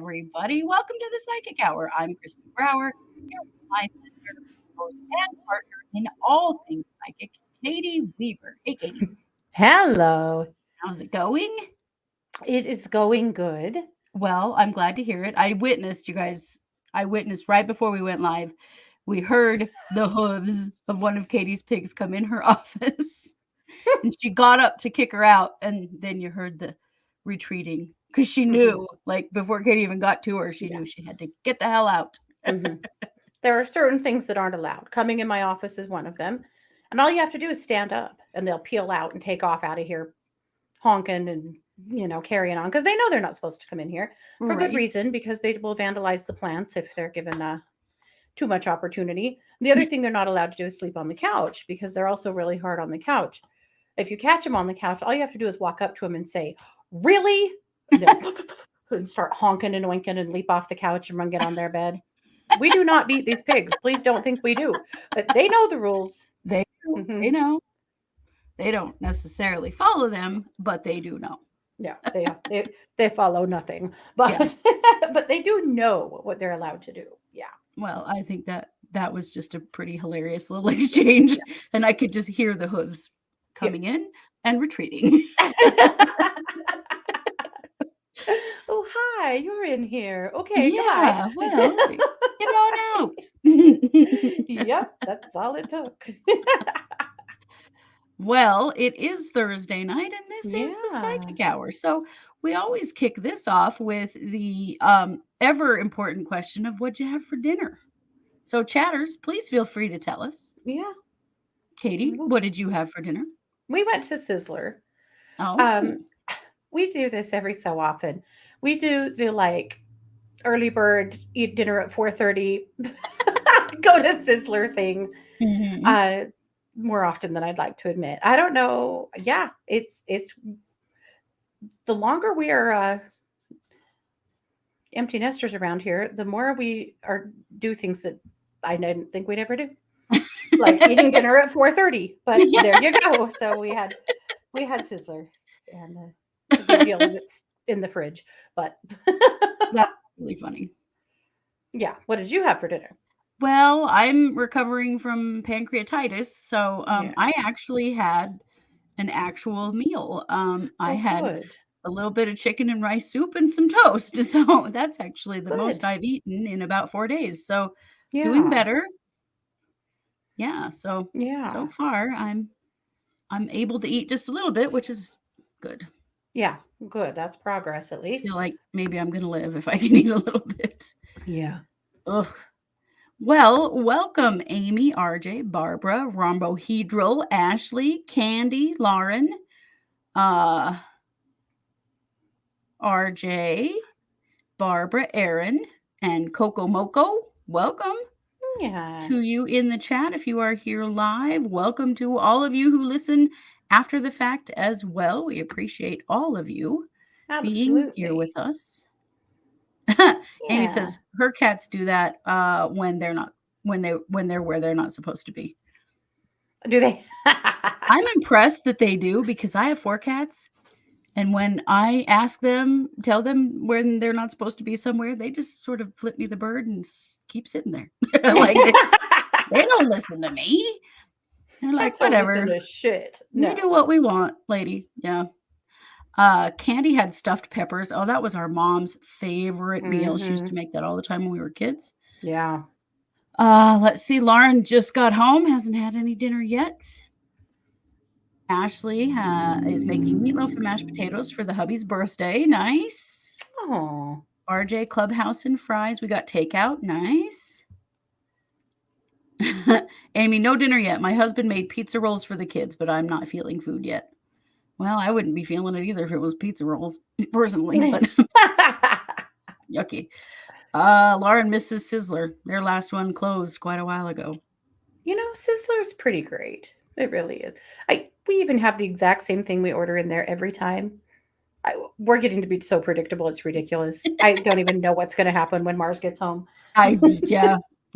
everybody. Welcome to the Psychic Hour. I'm Kristi Brower, here with my sister, host, and partner in all things psychic, Katie Weaver. Hey, Katie. Hello. How's it going? It is going good. Well, I'm glad to hear it. I witnessed, you guys, I witnessed right before we went live, we heard the hooves of one of Katie's pigs come in her office. And she got up to kick her out, and then you heard the retreating because she knew, like before Katie even got to her, she knew she had to get the hell out. There are certain things that aren't allowed. Coming in my office is one of them. And all you have to do is stand up and they'll peel out and take off out of here honking and, carrying on because they know they're not supposed to come in here for good reason because they will vandalize the plants if they're given too much opportunity. The other thing they're not allowed to do is sleep on the couch because they're also really hard on the couch. If you catch them on the couch, all you have to do is walk up to them and say, "Really?" And start honking and winking and leap off the couch and run get on their bed. We do not beat these pigs. Please don't think we do. But they know the rules. They know. They don't necessarily follow them, but they do know. Yeah, they follow nothing. But but they do know what they're allowed to do. Yeah. Well, I think that was just a pretty hilarious little exchange. And I could just hear the hooves coming in and retreating. Oh, hi, you're in here. Okay, yeah, goodbye. Well, get on out. Yep, that's all it took. Well, it is Thursday night, and this is the Psychic Hour. So we always kick this off with the ever important question of what'd you have for dinner? So chatters, please feel free to tell us. Yeah. Katie, what did you have for dinner? We went to Sizzler. Oh. We do this every so often. We do the early bird eat dinner at 4:30 go to Sizzler thing. More often than I'd like to admit. I don't know. Yeah, it's the longer we are empty nesters around here, the more we do things that I didn't think we'd ever do. Like eating dinner at 4:30. But there you go. So we had Sizzler and a good deal of it's in the fridge. But that's really funny. Yeah. What did you have for dinner? Well, I'm recovering from pancreatitis, so I actually had an actual meal. I had a little bit of chicken and rice soup and some toast. So that's actually the most I've eaten in about 4 days. So doing better. Yeah. So far I'm able to eat just a little bit, which is good. Yeah, good. That's progress at least. I feel like maybe I'm going to live if I can eat a little bit. Yeah. Ugh. Well, welcome, Amy, RJ, Barbara, Rhombohedral, Ashley, Candy, Lauren, RJ, Barbara, Aaron, and Coco Moco. Welcome to you in the chat. If you are here live, welcome to all of you who listen after the fact as well. We appreciate all of you being here with us. Amy says her cats do that when they're where they're not supposed to be. Do they? I'm impressed that they do because I have 4 cats, and when I tell them when they're not supposed to be somewhere, they just sort of flip me the bird and keep sitting there. Like they don't listen to me. They're like, whatever. Shit. We do what we want, lady. Yeah. Candy had stuffed peppers. Oh, that was our mom's favorite meal. She used to make that all the time when we were kids. Yeah. Let's see. Lauren just got home, hasn't had any dinner yet. Ashley is making meatloaf and mashed potatoes for the hubby's birthday. Nice. Oh. RJ Clubhouse and fries. We got takeout. Nice. Amy, no dinner yet. My husband made pizza rolls for the kids, but I'm not feeling food yet. Well, I wouldn't be feeling it either if it was pizza rolls, personally, but yucky. Lauren misses Sizzler. Their last one closed quite a while ago. Sizzler's pretty great. It really is. We even have the exact same thing we order in there every time. We're getting to be so predictable. It's ridiculous. I don't even know what's going to happen when Mars gets home.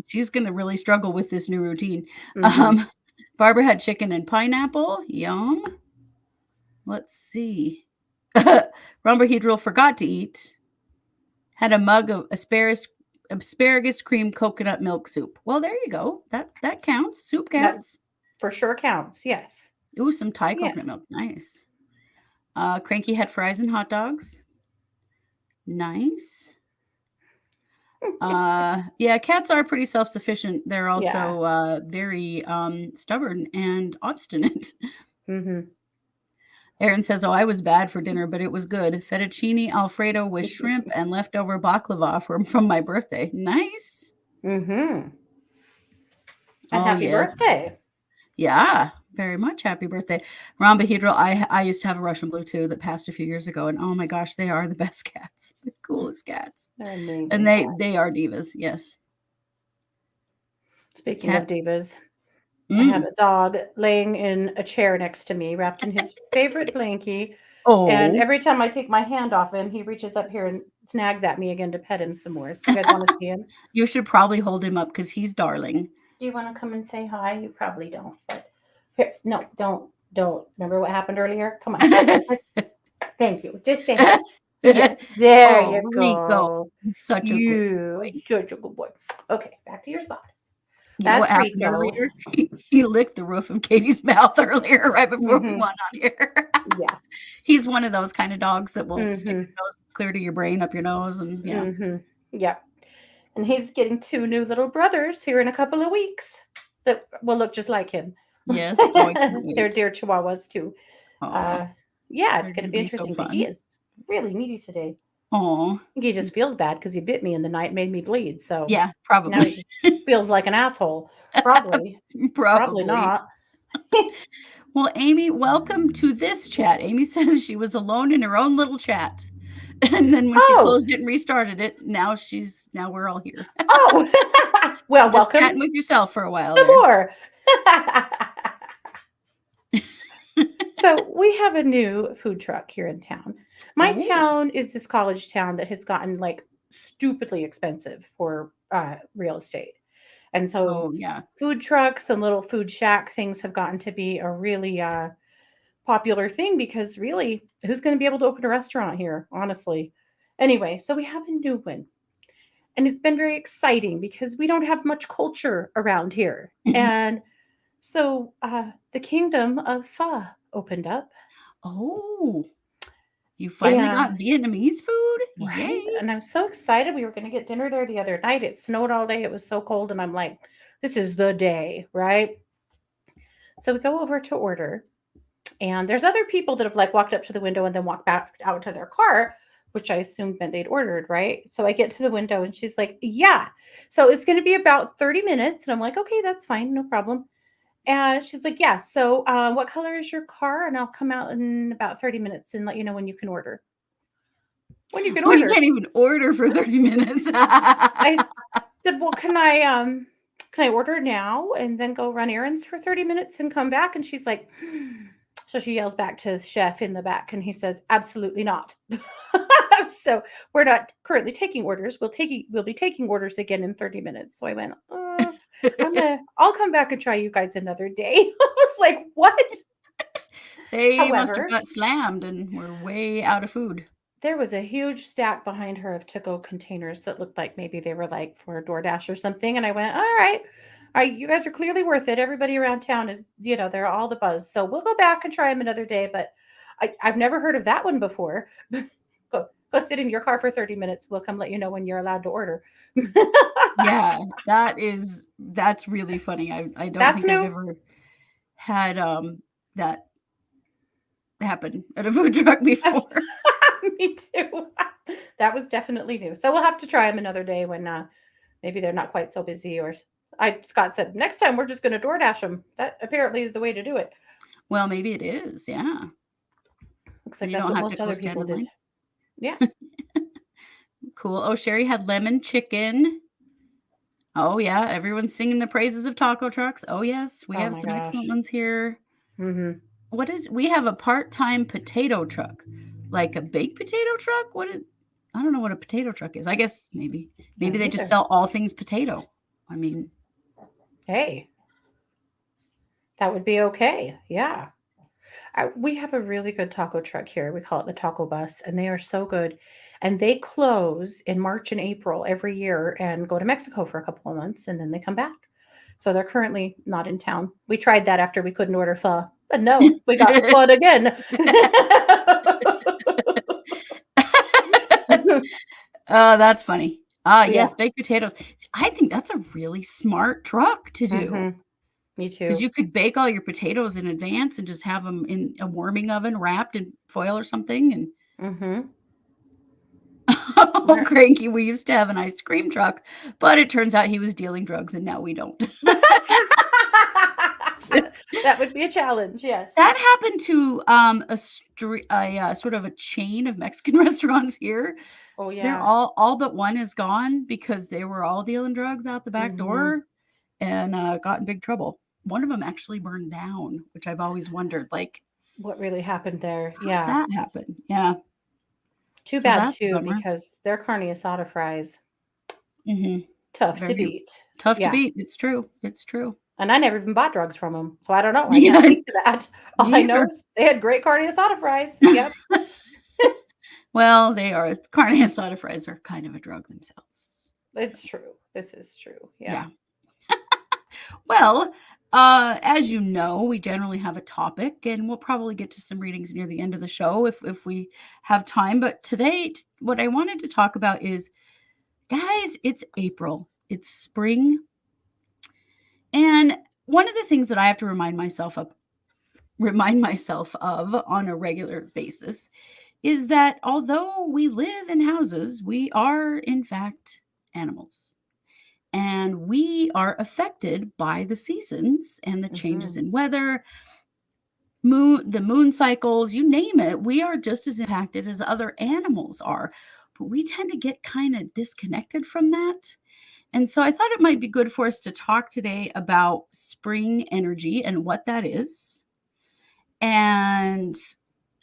She's going to really struggle with this new routine. Barbara had chicken and pineapple. Yum. Let's see. Rhombohedral forgot to eat. Had a mug of asparagus cream coconut milk soup. Well, there you go. That counts. Soup That counts. for sure counts. Yes. Ooh, some Thai Yeah. coconut milk. Nice. Cranky had fries and hot dogs. Nice. Yeah, cats are pretty self-sufficient. They're also very stubborn and obstinate. Mm-hmm. Erin says, "Oh, I was bad for dinner, but it was good. Fettuccine Alfredo with shrimp and leftover baklava from my birthday. Nice." Mm-hmm. And Oh, happy yes. birthday. Yeah, very much happy birthday. Rhombohedral, I used to have a Russian blue too that passed a few years ago, and oh my gosh, they are the best cats. The coolest cats. They're amazing. And they are divas, yes. Speaking of divas, I have a dog laying in a chair next to me, wrapped in his favorite blankie. And every time I take my hand off him, he reaches up here and snags at me again to pet him some more. So you guys want to see him? You should probably hold him up because he's darling. Do you want to come and say hi? You probably don't. But here, no, don't. Remember what happened earlier? Come on. Thank you. Just say hi. Yeah, there you go. Rico. He's such a good boy. Such a good boy. Okay, back to your spot. You know what happened earlier? He licked the roof of Katie's mouth earlier, right before we went on here. Yeah. He's one of those kind of dogs that will stick his nose clear to your brain, up your nose, and yeah. Yeah. And he's getting 2 new little brothers here in a couple of weeks that will look just like him. Yes. They're dear chihuahuas too. Yeah, it's going to be interesting. So but he is really needy today. Oh, he just feels bad because he bit me in the night, made me bleed. So yeah, probably. Now he just feels like an asshole. Probably not. Well, Amy, welcome to this chat. Amy says she was alone in her own little chat. And then when she closed it and restarted it, now we're all here. Well, just welcome. Chatting with yourself for a while. Some more. So we have a new food truck here in town. My town is this college town that has gotten like stupidly expensive for real estate. And so food trucks and little food shack things have gotten to be a really popular thing because really, who's going to be able to open a restaurant here, honestly? Anyway, so we have a new one. And it's been very exciting because we don't have much culture around here. And so the Kingdom of Pho opened up. Oh, you finally got Vietnamese food? Right? Yay. And I'm so excited. We were going to get dinner there the other night. It snowed all day. It was so cold. And I'm like, this is the day, right? So we go over to order. And there's other people that have like walked up to the window and then walked back out to their car, which I assumed meant they'd ordered, right? So I get to the window and she's like, yeah. So it's going to be about 30 minutes. And I'm like, okay, that's fine. No problem. And she's like, yeah. So what color is your car? And I'll come out in about 30 minutes and let you know when you can order. When you can order. You can't even order for 30 minutes. I said, well, can I order now and then go run errands for 30 minutes and come back? And she's like, so she yells back to the chef in the back and he says, absolutely not. So we're not currently taking orders. We'll be taking orders again in 30 minutes. So I went, I'll come back and try you guys another day. I was like, what? They must have got slammed and were way out of food. There was a huge stack behind her of to-go containers that looked like maybe they were like for DoorDash or something. And I went, all right, you guys are clearly worth it. Everybody around town is, they're all the buzz. So we'll go back and try them another day. But I've never heard of that one before. Go sit in your car for 30 minutes. We'll come let you know when you're allowed to order. Yeah, that's really funny. I don't think I've ever had that happen at a food truck before. Me too. That was definitely new. So we'll have to try them another day when maybe they're not quite so busy. Or Scott said next time we're just going to DoorDash them. That apparently is the way to do it. Well, maybe it is. Yeah. Looks like that's what most other people did. Yeah. Cool. Oh, Sherry had lemon chicken. Oh yeah, everyone's singing the praises of taco trucks. Oh yes, we have some excellent ones here. We have a part-time potato truck, like a baked potato truck. I don't know what a potato truck is. I guess maybe they just sell all things potato. I mean, hey, that would be okay. Yeah. We have a really good taco truck here. We call it the taco bus, and they are so good. And they close in March and April every year and go to Mexico for a couple of months, and then they come back. So they're currently not in town. We tried that after we couldn't order pho, but no, we got pho again. Oh, that's funny. Ah, Yeah. yes, baked potatoes. I think that's a really smart truck to do. Mm-hmm. Me too. Because you could bake all your potatoes in advance and just have them in a warming oven wrapped in foil or something. And Mm-hmm. oh, cranky, we used to have an ice cream truck, but it turns out he was dealing drugs, and now we don't. That would be a challenge, yes. That happened to a sort of a chain of Mexican restaurants here. Oh yeah. They're all but one is gone because they were all dealing drugs out the back door and got in big trouble. One of them actually burned down, which I've always wondered, like, what really happened there. How did that happened. Yeah. Too bad too, because their carne asada fries, tough to beat. Tough to beat. It's true. It's true. And I never even bought drugs from them, so I don't know. I can't speak to that. All I know is they had great carne asada fries. Yep. Well, carne asada fries are kind of a drug themselves. It's true. This is true. Yeah. Well, as you know, we generally have a topic, and we'll probably get to some readings near the end of the show if we have time. But today, what I wanted to talk about is, guys, it's April. It's spring. And one of the things that I have to remind myself of on a regular basis is that although we live in houses, we are in fact animals. And we are affected by the seasons and the changes in weather, the moon cycles, you name it. We are just as impacted as other animals are, but we tend to get kind of disconnected from that. And so I thought it might be good for us to talk today about spring energy and what that is. And,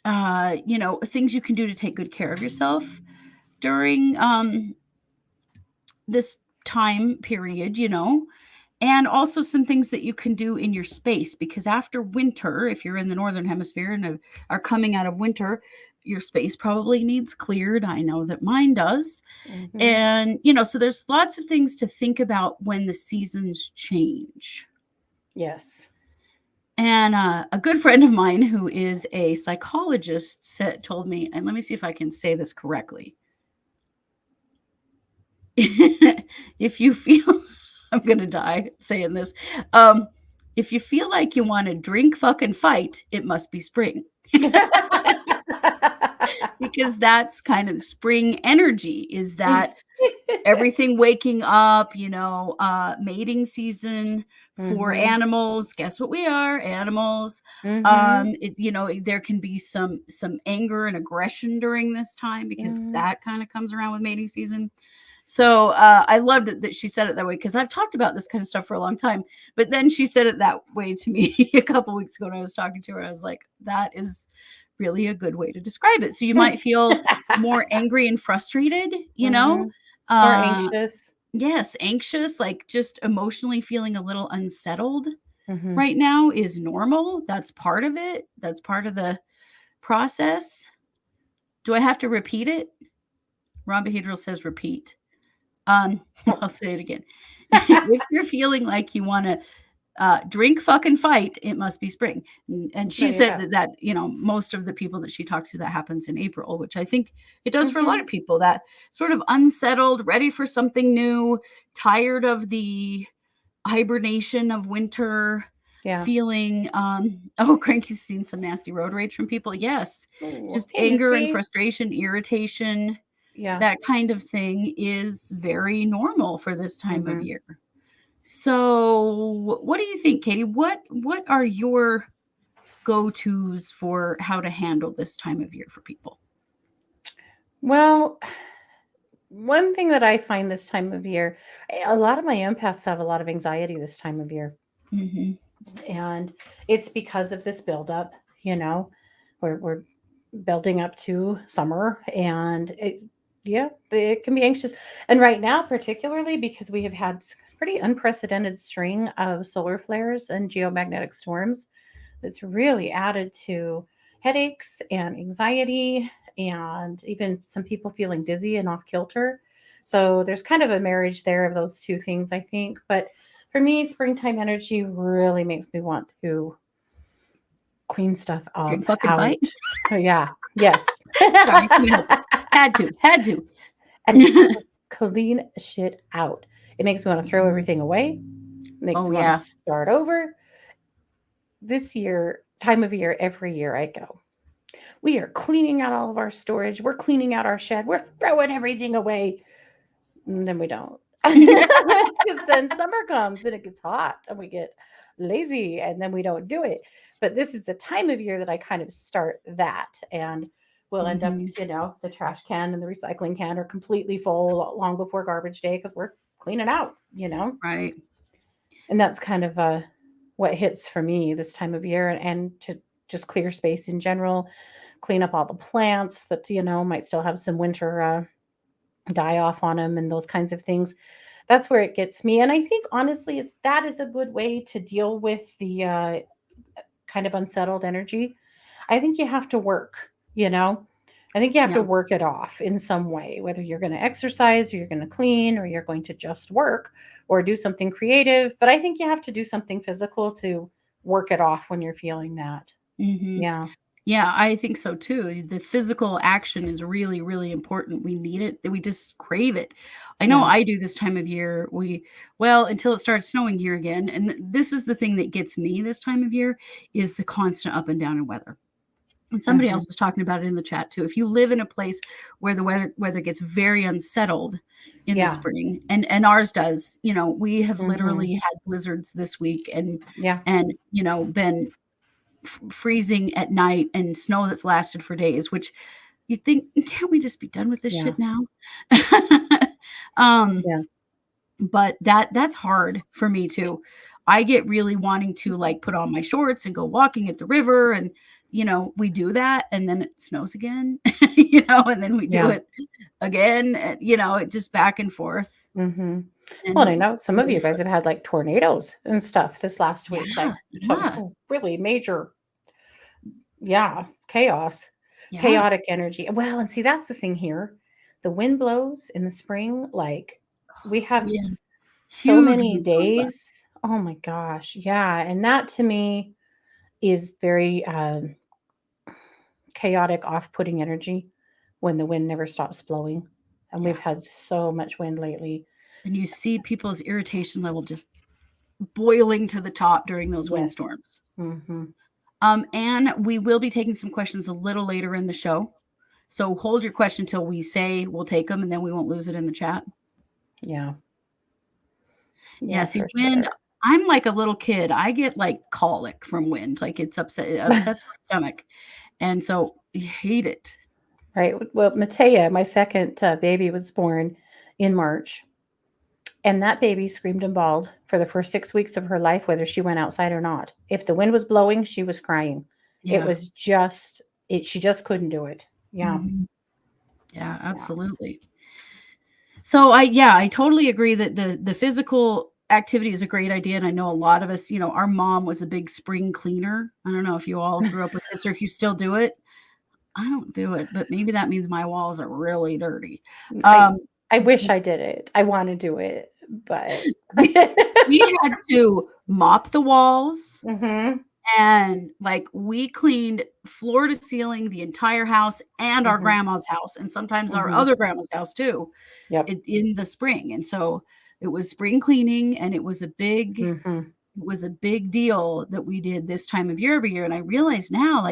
things you can do to take good care of yourself during this time period, and also some things that you can do in your space, because after winter, if you're in the northern hemisphere and are coming out of winter, your space probably needs cleared. I know that mine does. And, so there's lots of things to think about when the seasons change. Yes. And a good friend of mine who is a psychologist told me, and let me see if I can say this correctly. If you feel, I'm going to die saying this. If you feel like you want to drink, fucking fight, it must be spring. Because that's kind of spring energy, is that everything waking up, mating season for animals. Guess what we are? Animals. There can be some anger and aggression during this time because that kind of comes around with mating season. So I loved it that she said it that way, because I've talked about this kind of stuff for a long time. But then she said it that way to me a couple weeks ago when I was talking to her. I was like, that is really a good way to describe it. So you might feel more angry and frustrated, or anxious. Yes, anxious, like just emotionally feeling a little unsettled right now is normal. That's part of it. That's part of the process. Do I have to repeat it? Ron Behavioral says repeat. I'll say it again. If you're feeling like you want to drink, fucking fight, it must be spring. And she said that most of the people that she talks to, that happens in April, which I think it does for a lot of people, that sort of unsettled, ready for something new, tired of the hibernation of winter, feeling Cranky's seen some nasty road rage from people. Yes. Just anger and frustration, irritation. Yeah. That kind of thing is very normal for this time of year. So what do you think, Katie? What are your go-tos for how to handle this time of year for people? Well, one thing that I find this time of year, a lot of my empaths have a lot of anxiety this time of year. And it's because of this buildup, we're building up to summer, and it can be anxious. And right now, particularly because we have had pretty unprecedented string of solar flares and geomagnetic storms that's really added to headaches and anxiety, and even some people feeling dizzy and off kilter. So there's kind of a marriage there of those two things, I think. But for me, springtime energy really makes me want to clean stuff Drink up fucking out. fight. Oh, yeah. Yes. Sorry, couldn't help it. Had to. And clean shit out. It makes me want to throw everything away. It makes me want to start over. This year, time of year, every year I go, we are cleaning out all of our storage. We're cleaning out our shed. We're throwing everything away. And then we don't. Because then summer comes and it gets hot and we get lazy and then we don't do it. But this is the time of year that I kind of start that. And we'll end up, the trash can and the recycling can are completely full long before garbage day because we're cleaning out, Right. And that's kind of what hits for me this time of year, and to just clear space in general, clean up all the plants that, might still have some winter die off on them and those kinds of things. That's where it gets me. And I think honestly, that is a good way to deal with the kind of unsettled energy. I think you have to work, I think you have to work it off in some way, whether you're going to exercise or you're going to clean or you're going to just work or do something creative. But I think you have to do something physical to work it off when you're feeling that. Yeah. Yeah, I think so too. The physical action is really, really important. We need it. We just crave it. I know I do this time of year. Until it starts snowing here again. And this is the thing that gets me this time of year is the constant up and down in weather. And somebody else was talking about it in the chat too. If you live in a place where the weather gets very unsettled in the spring, and ours does, we have literally had blizzards this week and been freezing at night and snow that's lasted for days, which you think, can't we just be done with this shit now? But that's hard for me too. I get really wanting to put on my shorts and go walking at the river, and we do that and then it snows again, and then we do it again, and it just back and forth. Well, I know some of you guys have had tornadoes and stuff this last week, really major, chaos, chaotic energy. Well, and see, that's the thing here. The wind blows in the spring, we have so many days. Oh my gosh. Yeah. And that to me is very chaotic, off-putting energy when the wind never stops blowing. And we've had so much wind lately. And you see people's irritation level just boiling to the top during those windstorms. And we will be taking some questions a little later in the show. So hold your question until we say we'll take them, and then we won't lose it in the chat. Yeah. See, wind, sure. I'm like a little kid. I get colic from wind. It upsets my stomach. And so I hate it. Right. Well, Matea, my second baby, was born in March. And that baby screamed and bawled for the first 6 weeks of her life, whether she went outside or not. If the wind was blowing, she was crying. It was just, she just couldn't do it. Yeah. Yeah, absolutely. So I totally agree that the physical activity is a great idea. And I know a lot of us, our mom was a big spring cleaner. I don't know if you all grew up with this or if you still do it. I don't do it, but maybe that means my walls are really dirty. I wish I did it. I want to do it, but we had to mop the walls, and we cleaned floor to ceiling the entire house and our grandma's house, and sometimes our other grandma's house too, in the spring. And so it was spring cleaning, and it was a big deal that we did this time of year every year. And I realize now,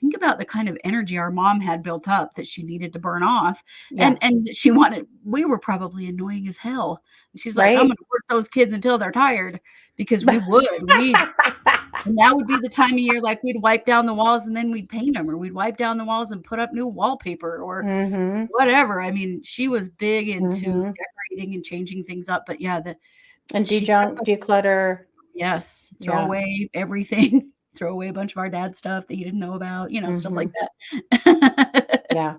think about the kind of energy our mom had built up that she needed to burn off. And we were probably annoying as hell. And she's like, I'm going to work those kids until they're tired, because we would. And that would be the time of year, we'd wipe down the walls and then we'd paint them, or we'd wipe down the walls and put up new wallpaper or whatever. I mean, she was big into decorating and changing things up. But and declutter. Yes. Throw away everything. Throw away a bunch of our dad's stuff that you didn't know about, stuff like that. Yeah.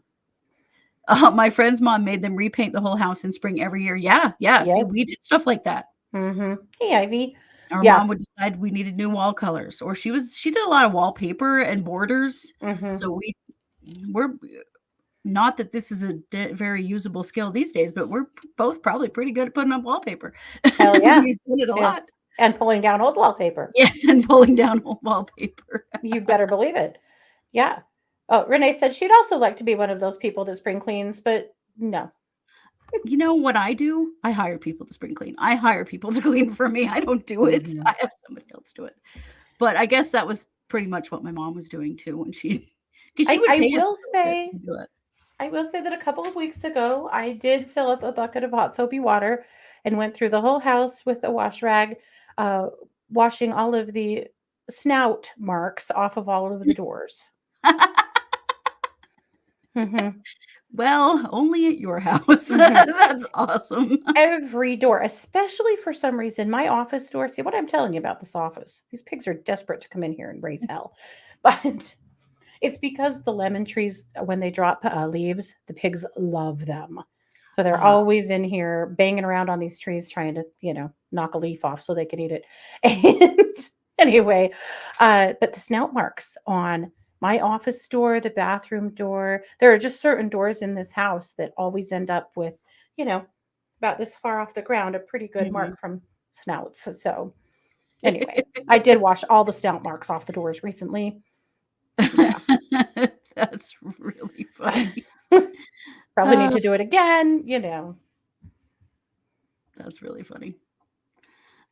My friend's mom made them repaint the whole house in spring every year. Yeah. Yes. See, we did stuff like that. Hey, Ivy. Our Yeah. mom would decide we needed new wall colors, or she did a lot of wallpaper and borders. So we're not that this is a very usable skill these days, but we're both probably pretty good at putting up wallpaper. Hell yeah. We did it a lot. And pulling down old wallpaper. Yes, and pulling down old wallpaper. You better believe it. Yeah. Oh, Renee said she'd also like to be one of those people that spring cleans, but no. You know what I do? I hire people to spring clean. I hire people to clean for me. I don't do it. I have somebody else do it. But I guess that was pretty much what my mom was doing too when because she would pay us to do it. I will say that a couple of weeks ago, I did fill up a bucket of hot soapy water and went through the whole house with a wash rag, washing all of the snout marks off of all of the doors. Well, only at your house. That's awesome. Every door, especially for some reason, my office door. See what I'm telling you about this office? These pigs are desperate to come in here and raise hell. But it's because the lemon trees, when they drop leaves, the pigs love them. So they're always in here banging around on these trees trying to, knock a leaf off so they can eat it. And anyway, but the snout marks on my office door, the bathroom door, there are just certain doors in this house that always end up with, about this far off the ground, a pretty good mark from snouts. So anyway, I did wash all the snout marks off the doors recently. Yeah. That's really funny. Probably need to do it again, That's really funny.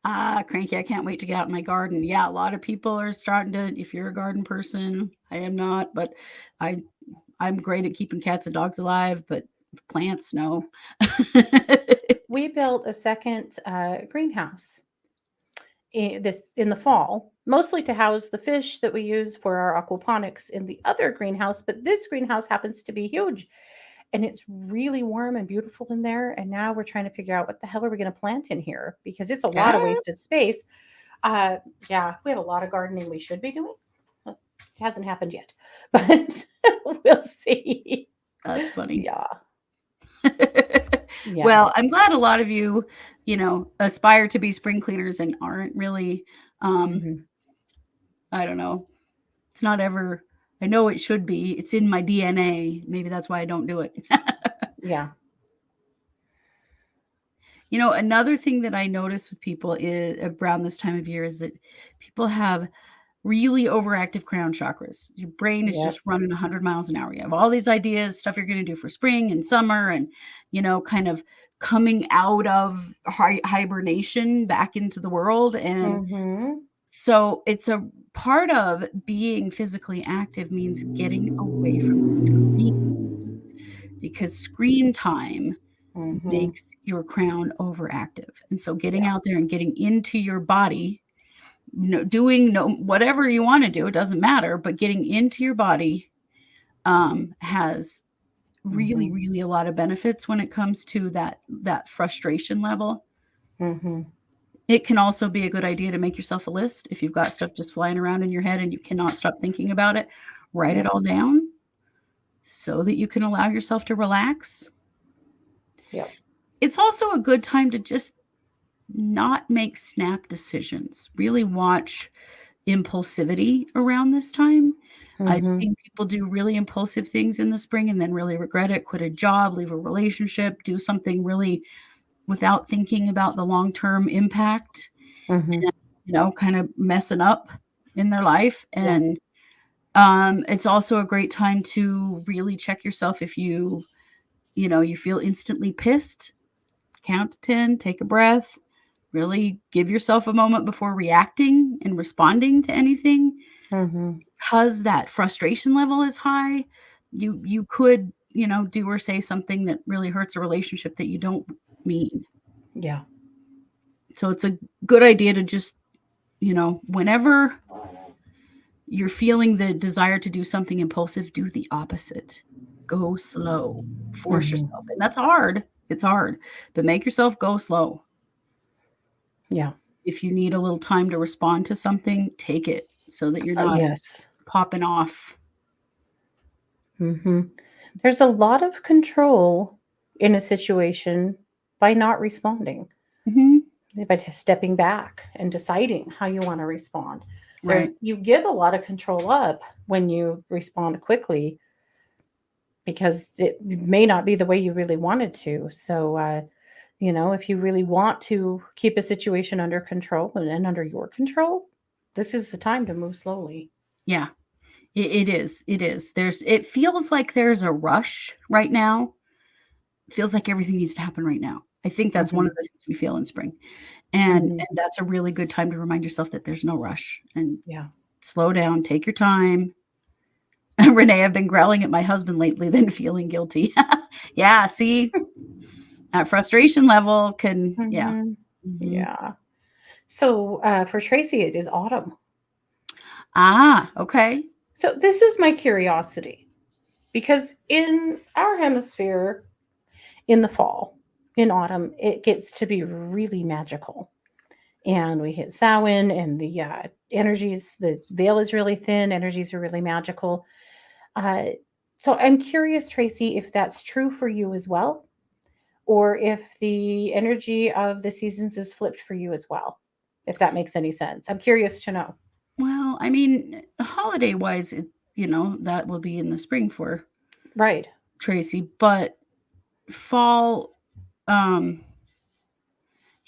Cranky, I can't wait to get out in my garden. Yeah, a lot of people are starting to, if you're a garden person, I am not, but I'm great at keeping cats and dogs alive, but plants, no. We built a second greenhouse in the fall, mostly to house the fish that we use for our aquaponics in the other greenhouse, but this greenhouse happens to be huge. And it's really warm and beautiful in there. And now we're trying to figure out what the hell are we going to plant in here because it's a lot of wasted space. Yeah, we have a lot of gardening we should be doing. It hasn't happened yet, but we'll see. That's funny. Yeah. Well, I'm glad a lot of you, aspire to be spring cleaners and aren't really, I don't know. It's not ever, I know it should be. It's in my DNA. Maybe that's why I don't do it. Yeah. Another thing that I notice with people is around this time of year is that people have really overactive crown chakras. Your brain is just running 100 miles an hour. You have all these ideas, stuff you're going to do for spring and summer and, kind of coming out of hibernation back into the world. And so it's a part of being physically active means getting away from screens because screen time makes your crown overactive. And so getting out there and getting into your body, doing whatever you want to do, it doesn't matter, but getting into your body has really, really a lot of benefits when it comes to that frustration level. It can also be a good idea to make yourself a list. If you've got stuff just flying around in your head and you cannot stop thinking about it, write it all down so that you can allow yourself to relax. It's also a good time to just not make snap decisions. Really watch impulsivity around this time. I've seen people do really impulsive things in the spring and then really regret it, quit a job, leave a relationship, do something really without thinking about the long-term impact and, kind of messing up in their life. And it's also a great time to really check yourself if you feel instantly pissed. Count to 10, take a breath, really give yourself a moment before reacting and responding to anything. Because that frustration level is high, you could, do or say something that really hurts a relationship that you don't mean. Yeah. So it's a good idea to just, whenever you're feeling the desire to do something impulsive, do the opposite. Go slow. Force yourself. And that's hard. It's hard, but make yourself go slow. Yeah. If you need a little time to respond to something, take it so that you're not popping off. There's a lot of control in a situation by not responding. by stepping back and deciding how you want to respond. Right. You give a lot of control up when you respond quickly because it may not be the way you really wanted to. So, if you really want to keep a situation under control and under your control, this is the time to move slowly. Yeah, it is. It is. It feels like there's a rush right now. It feels like everything needs to happen right now. I think that's one of the things we feel in spring. And that's a really good time to remind yourself that there's no rush and slow down, take your time. Renee, I've been growling at my husband lately, then feeling guilty. Yeah, see, that frustration level can, Yeah. So for Tracy, it is autumn. Okay. So this is my curiosity because in our hemisphere, in the fall, in autumn, it gets to be really magical. And we hit Samhain and the energies, the veil is really thin, energies are really magical. So I'm curious, Tracy, if that's true for you as well, or if the energy of the seasons is flipped for you as well, if that makes any sense. I'm curious to know. Well, I mean, holiday wise, that will be in the spring for Tracy, but fall, yeah,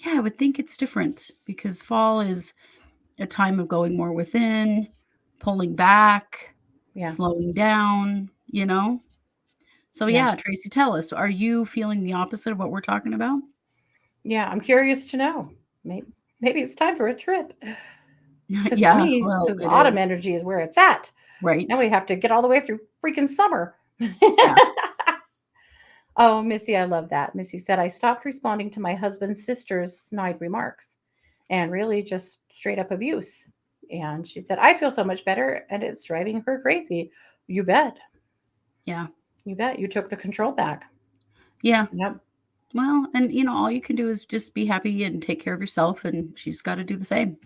I would think it's different because fall is a time of going more within, pulling back, slowing down, So yeah, Tracy, tell us, are you feeling the opposite of what we're talking about? Yeah, I'm curious to know. Maybe it's time for a trip. Because Yeah, to me, well, the autumn energy is where it's at. Right. Now we have to get all the way through freaking summer. Yeah. Oh, Missy, I love that. Missy said, I stopped responding to my husband's sister's snide remarks and really just straight up abuse. And she said, I feel so much better and it's driving her crazy. You bet. Yeah. You bet. You took the control back. Yeah. Yep. Well, and all you can do is just be happy and take care of yourself, and she's got to do the same.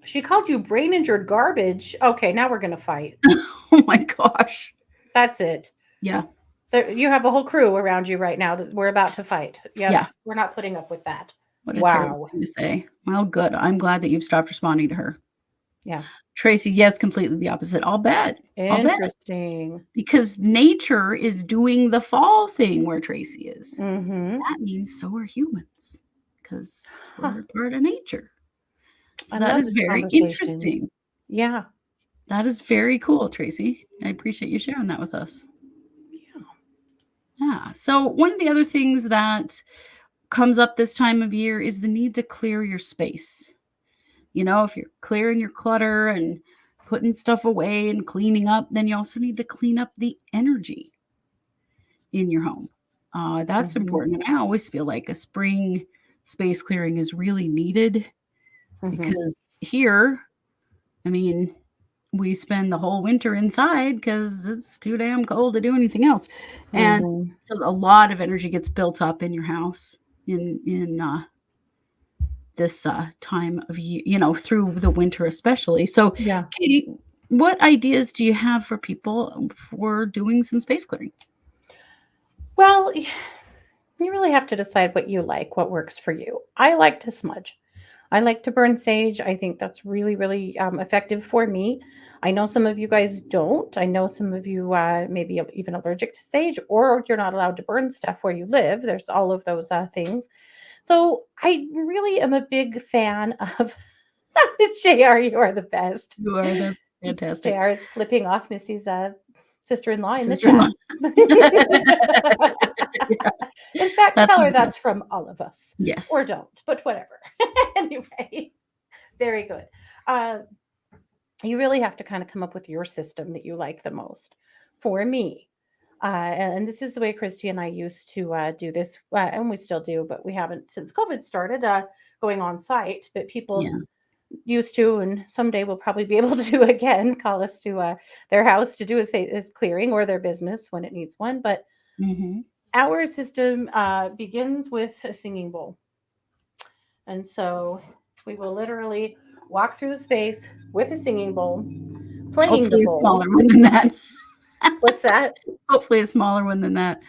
She called you brain injured garbage. Okay, now we're going to fight. Oh my gosh. That's it. Yeah. So you have a whole crew around you right now that we're about to fight. Yep. Yeah. We're not putting up with that. What a terrible thing to say. Well, good. I'm glad that you've stopped responding to her. Yeah. Tracy, yes, completely the opposite. I'll bet. Interesting. Because nature is doing the fall thing where Tracy is. Mm-hmm. That means so are humans because we're part of nature. So that is very interesting. Yeah. That is very cool, Tracy. I appreciate you sharing that with us. Yeah. So one of the other things that comes up this time of year is the need to clear your space. If you're clearing your clutter and putting stuff away and cleaning up, then you also need to clean up the energy in your home. That's important. And I always feel like a spring space clearing is really needed because here, I mean, we spend the whole winter inside because it's too damn cold to do anything else. And so a lot of energy gets built up in your house in this time of year, through the winter especially. So, Katie, what ideas do you have for people for doing some space clearing? Well, you really have to decide what you like, what works for you. I like to smudge. I like to burn sage. I think that's really, really effective for me. I know some of you guys don't. I know some of you may be even allergic to sage, or you're not allowed to burn stuff where you live. There's all of those things. So I really am a big fan of JR. You are the best. You are. That's fantastic. JR is flipping off Missy's sister-in-law in the chat. In fact, tell her that's from all of us. Yes. Or don't, but whatever. Anyway, very good. You really have to kind of come up with your system that you like the most. For me, and this is the way Kristi and I used to do this, and we still do, but we haven't since COVID started going on site, but people used to, and someday we'll probably be able to again call us to their house to do a clearing or their business when it needs one. But our system begins with a singing bowl. And so we will literally walk through the space with a singing bowl, playing Hopefully the bowl. A smaller one than that. What's that? Hopefully a smaller one than that.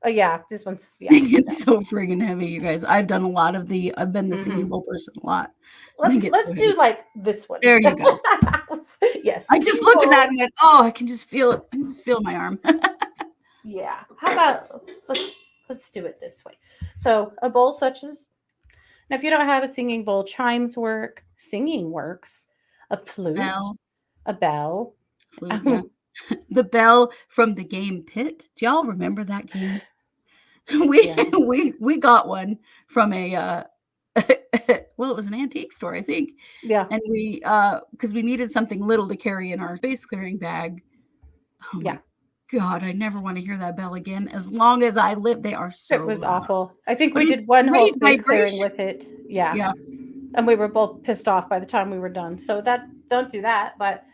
Oh yeah, this one's It's so friggin' heavy, you guys. I've been the singing bowl person a lot. Let's do like this one. There you go. Yes. I just looked at that and went, oh, I can just feel it. I can just feel my arm. Yeah. How about let's do it this way. So a bowl such as, now if you don't have a singing bowl, chimes work, singing works, a flute, a bell. Flute, yeah. The bell from the game Pit. Do y'all remember that game? We got one from a well, it was an antique store, I think. Yeah. And we because we needed something little to carry in our space clearing bag. Oh my God, I never want to hear that bell again. As long as I live, they are so It was loud. awful. I think we did one whole space clearing with it. Yeah. Yeah. And we were both pissed off by the time we were done. So don't do that. But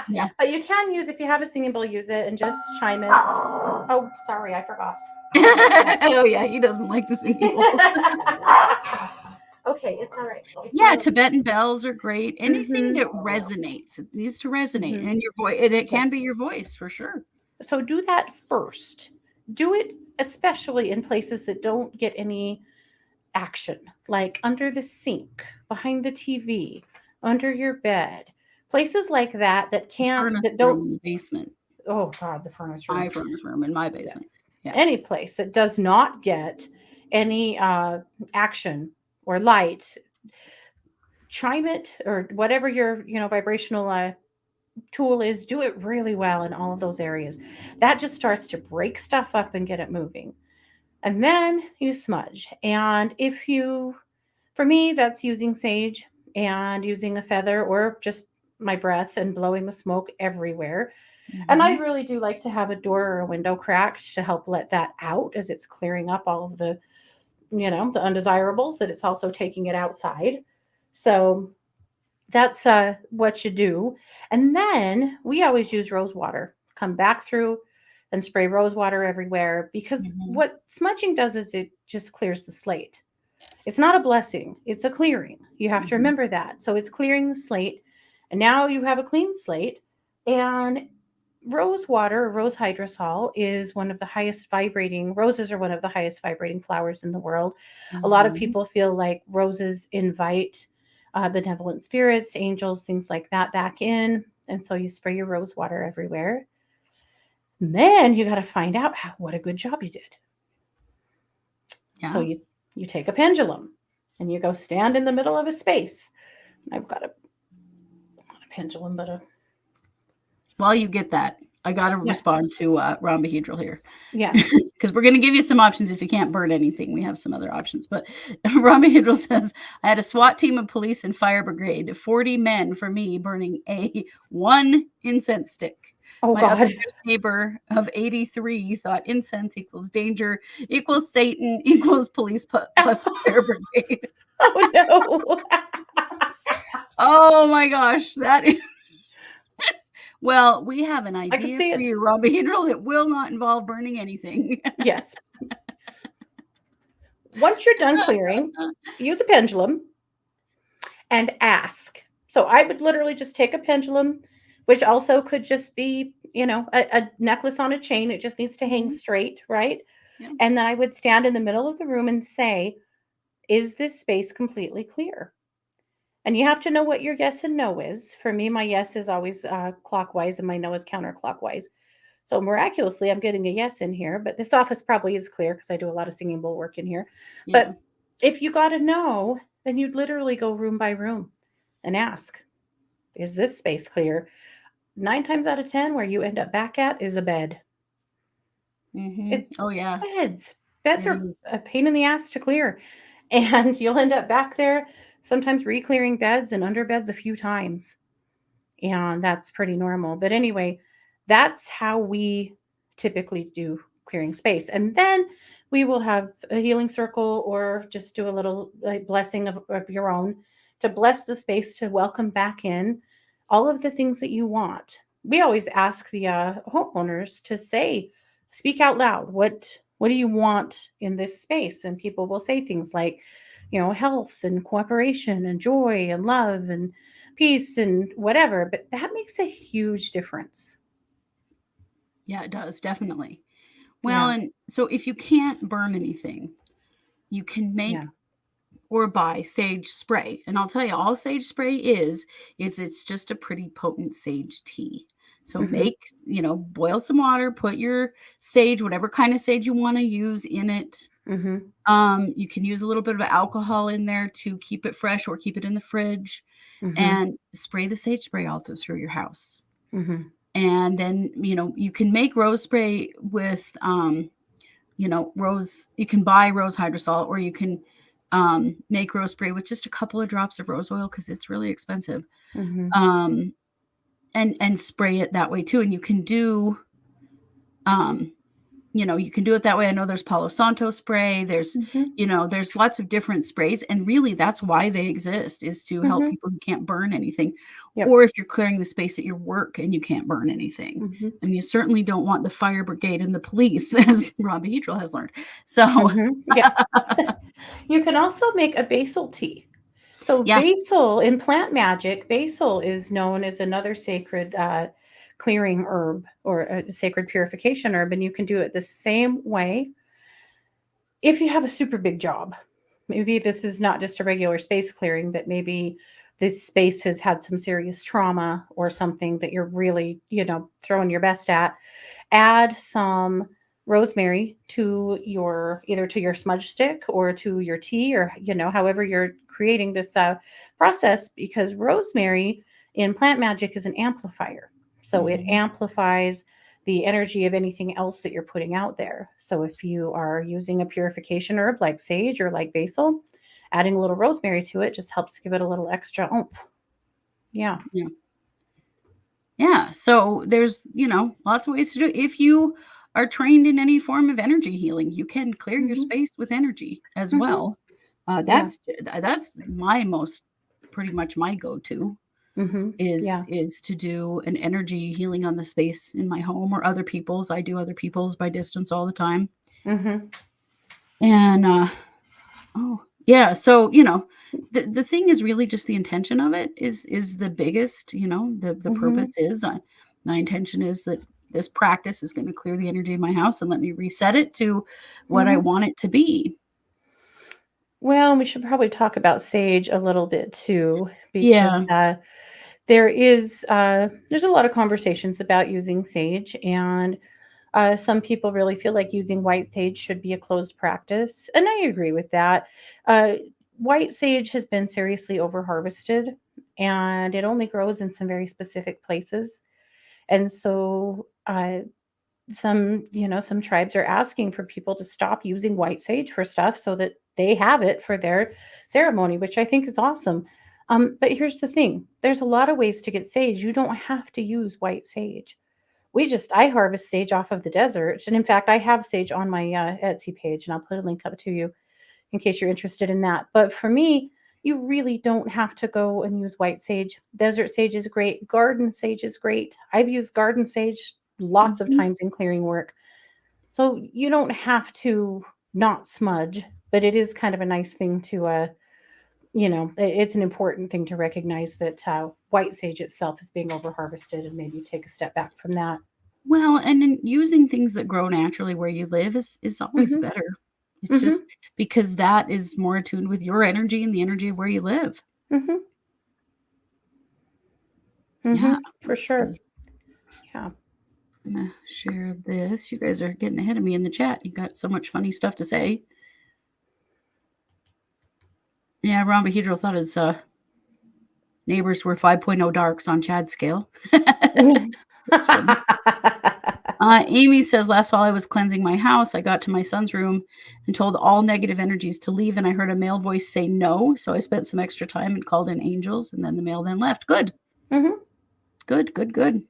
yeah. But you can use, if you have a singing bowl, use it and just chime in. Oh, sorry, I forgot. Oh yeah, he doesn't like the singing bowl. Okay, it's all right. Yeah, Tibetan bells are great. Anything that resonates, it needs to resonate in your voice. It can be your voice for sure. So do that first. Do it especially in places that don't get any action, like under the sink, behind the TV, under your bed, places like that don't in the basement. Oh God, the furnace room. My furnace room in my basement. Yeah. Any place that does not get any action or light, chime it or whatever your vibrational tool is. Do it really well in all of those areas. That just starts to break stuff up and get it moving. And then you smudge. And for me, that's using sage and using a feather or just my breath and blowing the smoke everywhere. And I really do like to have a door or a window cracked to help let that out as it's clearing up all of the, the undesirables, that it's also taking it outside. So that's what you do. And then we always use rose water. Come back through and spray rose water everywhere, because what smudging does is it just clears the slate. It's not a blessing. It's a clearing. You have to remember that. So it's clearing the slate. And now you have a clean slate. And rose water, rose hydrosol, is one of the highest vibrating, roses are one of the highest vibrating flowers in the world. A lot of people feel like roses invite benevolent spirits, angels, things like that back in. And so you spray your rose water everywhere. And then you got to find out what a good job you did. Yeah. So you take a pendulum and you go stand in the middle of a space. I've got not a pendulum, but while you get that, I got to respond to Rhombohedral here. Yeah. Because we're going to give you some options if you can't burn anything. We have some other options. But Rhombohedral says, I had a SWAT team of police and fire brigade, 40 men for me burning one incense stick. Oh, my other neighbor of 83 thought incense equals danger, equals Satan, equals police plus fire brigade. Oh, no. Oh, my gosh. That is... Well, we have an idea for you, Rhombohedral. It will not involve burning anything. Yes. Once you're done clearing, use a pendulum and ask. So I would literally just take a pendulum, which also could just be, a necklace on a chain. It just needs to hang straight, right? Yeah. And then I would stand in the middle of the room and say, is this space completely clear? And you have to know what your yes and no is. For me, my yes is always clockwise and my no is counterclockwise. So miraculously, I'm getting a yes in here, but this office probably is clear because I do a lot of singing bowl work in here. Yeah. But if you got a no, then you'd literally go room by room and ask, is this space clear? 9 times out of 10, where you end up back at is a bed. It's beds. Beds are a pain in the ass to clear. And you'll end up back there, sometimes re-clearing beds and under beds a few times. And that's pretty normal. But anyway, that's how we typically do clearing space. And then we will have a healing circle or just do a little blessing of your own to bless the space, to welcome back in all of the things that you want. We always ask the homeowners to speak out loud. What do you want in this space? And people will say things like, health and cooperation and joy and love and peace and whatever. But that makes a huge difference. Yeah, it does. Definitely. Well, and so if you can't burn anything, you can make or buy sage spray. And I'll tell you, all sage spray is it's just a pretty potent sage tea. So boil some water, put your sage, whatever kind of sage you want to use in it. You can use a little bit of alcohol in there to keep it fresh or keep it in the fridge, and spray the sage spray all through your house. And then, you can make rose spray with, rose. You can buy rose hydrosol, or you can make rose spray with just a couple of drops of rose oil because it's really expensive. And spray it that way too. And you can do, you can do it that way. I know there's Palo Santo spray. There's, there's lots of different sprays. And really that's why they exist, is to help people who can't burn anything. Or if you're clearing the space at your work and you can't burn anything. And you certainly don't want the fire brigade and the police, as Ron Behedral has learned. So you can also make a basil tea. So basil, in plant magic, basil is known as another sacred clearing herb, or a sacred purification herb, and you can do it the same way if you have a super big job. Maybe this is not just a regular space clearing, but maybe this space has had some serious trauma or something that you're really, throwing your best at. Add some rosemary to either to your smudge stick or to your tea, or however you're creating this process, because rosemary in plant magic is an amplifier. So it amplifies the energy of anything else that you're putting out there. So if you are using a purification herb like sage or like basil, adding a little rosemary to it just helps give it a little extra oomph. Yeah. So there's, lots of ways to do it. If you are trained in any form of energy healing, you can clear your space with energy as well. That's pretty much my go-to. Is to do an energy healing on the space in my home or other people's. I do other people's by distance all the time. And so the thing is really just the intention of it is the biggest. The purpose is my intention is that this practice is going to clear the energy of my house and let me reset it to what I want it to be. Well, we should probably talk about sage a little bit too, because there's a lot of conversations about using sage, and some people really feel like using white sage should be a closed practice. And I agree with that. White sage has been seriously over-harvested, and it only grows in some very specific places. And so some tribes are asking for people to stop using white sage for stuff so that they have it for their ceremony, which I think is awesome. But here's the thing. There's a lot of ways to get sage. You don't have to use white sage. I harvest sage off of the desert. And in fact, I have sage on my Etsy page, and I'll put a link up to you in case you're interested in that. But for me, you really don't have to go and use white sage. Desert sage is great. Garden sage is great. I've used garden sage lots of times in clearing work. So you don't have to not smudge, but it is kind of a nice thing to, it's an important thing to recognize that white sage itself is being over-harvested, and maybe take a step back from that. Well, and then using things that grow naturally where you live is always better. It's just because that is more attuned with your energy and the energy of where you live. Yeah, for sure. Yeah. I'm going to share this. You guys are getting ahead of me in the chat. You got so much funny stuff to say. Yeah, Ron Behedral thought his neighbors were 5.0 darks on Chad's scale. That's funny. Amy says, last fall I was cleansing my house. I got to my son's room and told all negative energies to leave, and I heard a male voice say no. So I spent some extra time and called in angels, and then the male then left. Good. Good.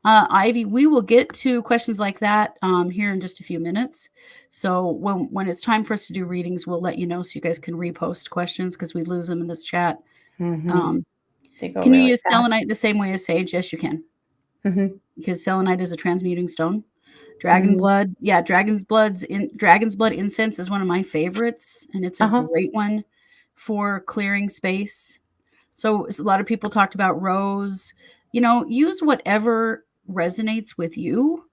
Ivy, we will get to questions like that here in just a few minutes. So when it's time for us to do readings, we'll let you know so you guys can repost questions, because we lose them in this chat. Can you use selenite the same way as sage? Yes, you can. Because selenite is a transmuting stone. Dragon blood. Yeah, dragon's blood incense is one of my favorites, and it's a great one for clearing space. So a lot of people talked about rose. Use whatever resonates with you.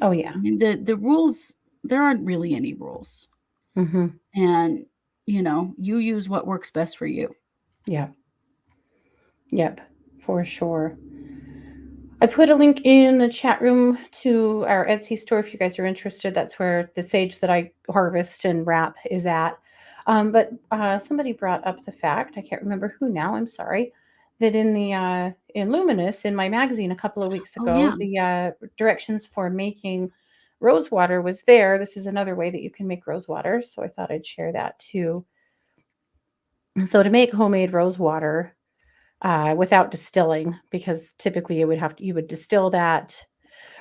Oh, yeah. I mean, the rules, there aren't really any rules. And, you use what works best for you. Yeah. Yep. For sure. I put a link in the chat room to our Etsy store if you guys are interested. That's where the sage that I harvest and wrap is at. But somebody brought up the fact, I can't remember who now, I'm sorry, that in the in Luminous, in my magazine a couple of weeks Oh, ago, yeah. the directions for making rose water was there. This is another way that you can make rose water, so I thought I'd share that too. So to make homemade rose water, without distilling, because typically you would distill that.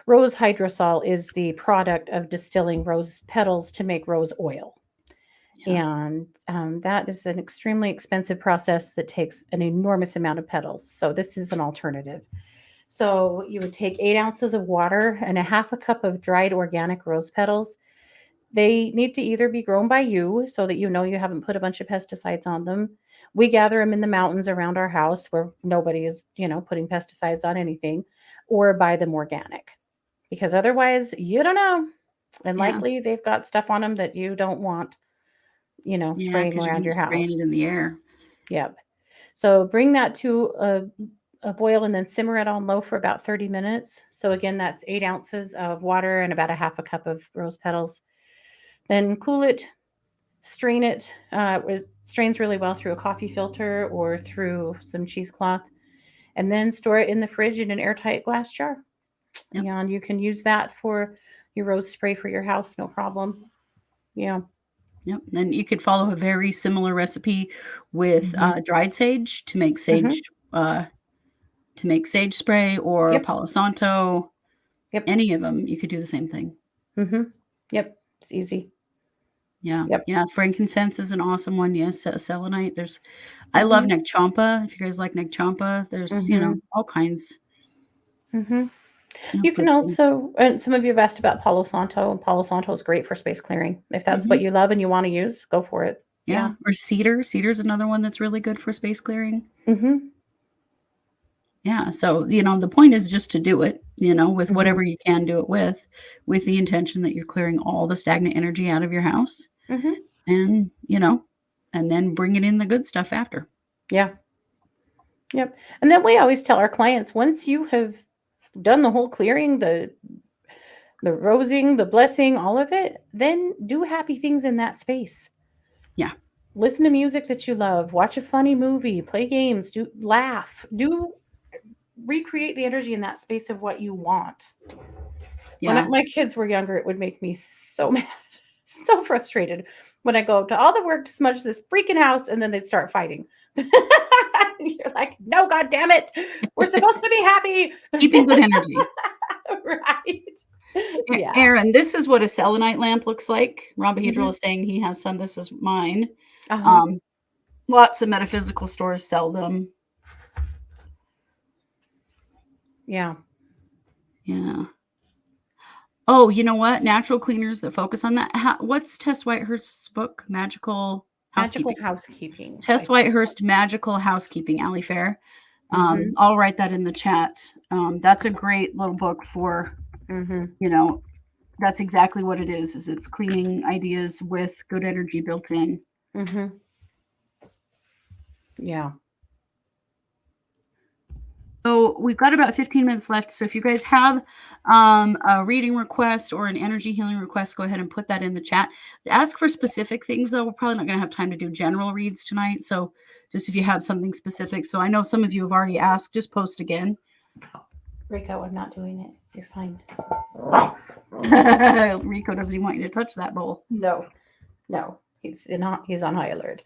Rose hydrosol is the product of distilling rose petals to make rose oil. Yeah. And that is an extremely expensive process that takes an enormous amount of petals. So this is an alternative. So you would take 8 ounces of water and a half a cup of dried organic rose petals. They need to either be grown by you so that you haven't put a bunch of pesticides on them. We gather them in the mountains around our house where nobody is, putting pesticides on anything, or buy them organic, because otherwise you don't know. And Yeah. likely they've got stuff on them that you don't want, Yeah, spraying because you're around gonna your be spraying house. it in the air. Yep. So bring that to a boil and then simmer it on low for about 30 minutes. So again, that's 8 ounces of water and about a half a cup of rose petals. Then cool it, strain it. It strains really well through a coffee filter or through some cheesecloth, and then store it in the fridge in an airtight glass jar. Yep. And you can use that for your rose spray for your house, no problem. Yeah. Yep. Then you could follow a very similar recipe with dried sage to make sage spray, or Yep. Palo Santo. Yep. Any of them, you could do the same thing. Yep. It's easy. Yeah. Yep. Yeah. Frankincense is an awesome one. Yes. Selenite. I love neck champa. If you guys like neck champa, there's, all kinds. You can also, and some of you have asked about Palo Santo, and Palo Santo is great for space clearing. If that's what you love and you want to use, go for it. Yeah. Or cedar. Cedar's another one that's really good for space clearing. Yeah. So, the point is just to do it, with whatever you can do it with the intention that you're clearing all the stagnant energy out of your house. And, and then bring it in the good stuff after. Yeah. Yep. And then we always tell our clients, once you have done the whole clearing, the rosing, the blessing, all of it, then do happy things in that space. Yeah. Listen to music that you love, watch a funny movie, play games, laugh, recreate the energy in that space of what you want. Yeah. When my kids were younger, it would make me so mad, so frustrated when I go to all the work to smudge this freaking house, and then they'd start fighting. You're like, no, God damn it. We're supposed to be happy. Keeping good energy. Right. Yeah. Aaron, this is what a selenite lamp looks like. Rhombohedral is saying he has some. This is mine. Lots of metaphysical stores sell them. Yeah. Yeah. Oh, you know what? Natural cleaners that focus on that. What's Tess Whitehurst's book? Magical Housekeeping. Tess Whitehurst, Magical Housekeeping, Allie Fair. I'll write that in the chat. That's a great little book for, that's exactly what it is it's cleaning ideas with good energy built in. Yeah. So we've got about 15 minutes left. So if you guys have a reading request or an energy healing request, go ahead and put that in the chat. Ask for specific things, though. We're probably not going to have time to do general reads tonight. So just if you have something specific. So I know some of you have already asked, just post again. Rico, I'm not doing it. You're fine. Rico doesn't even want you to touch that bowl. No. He's on high alert.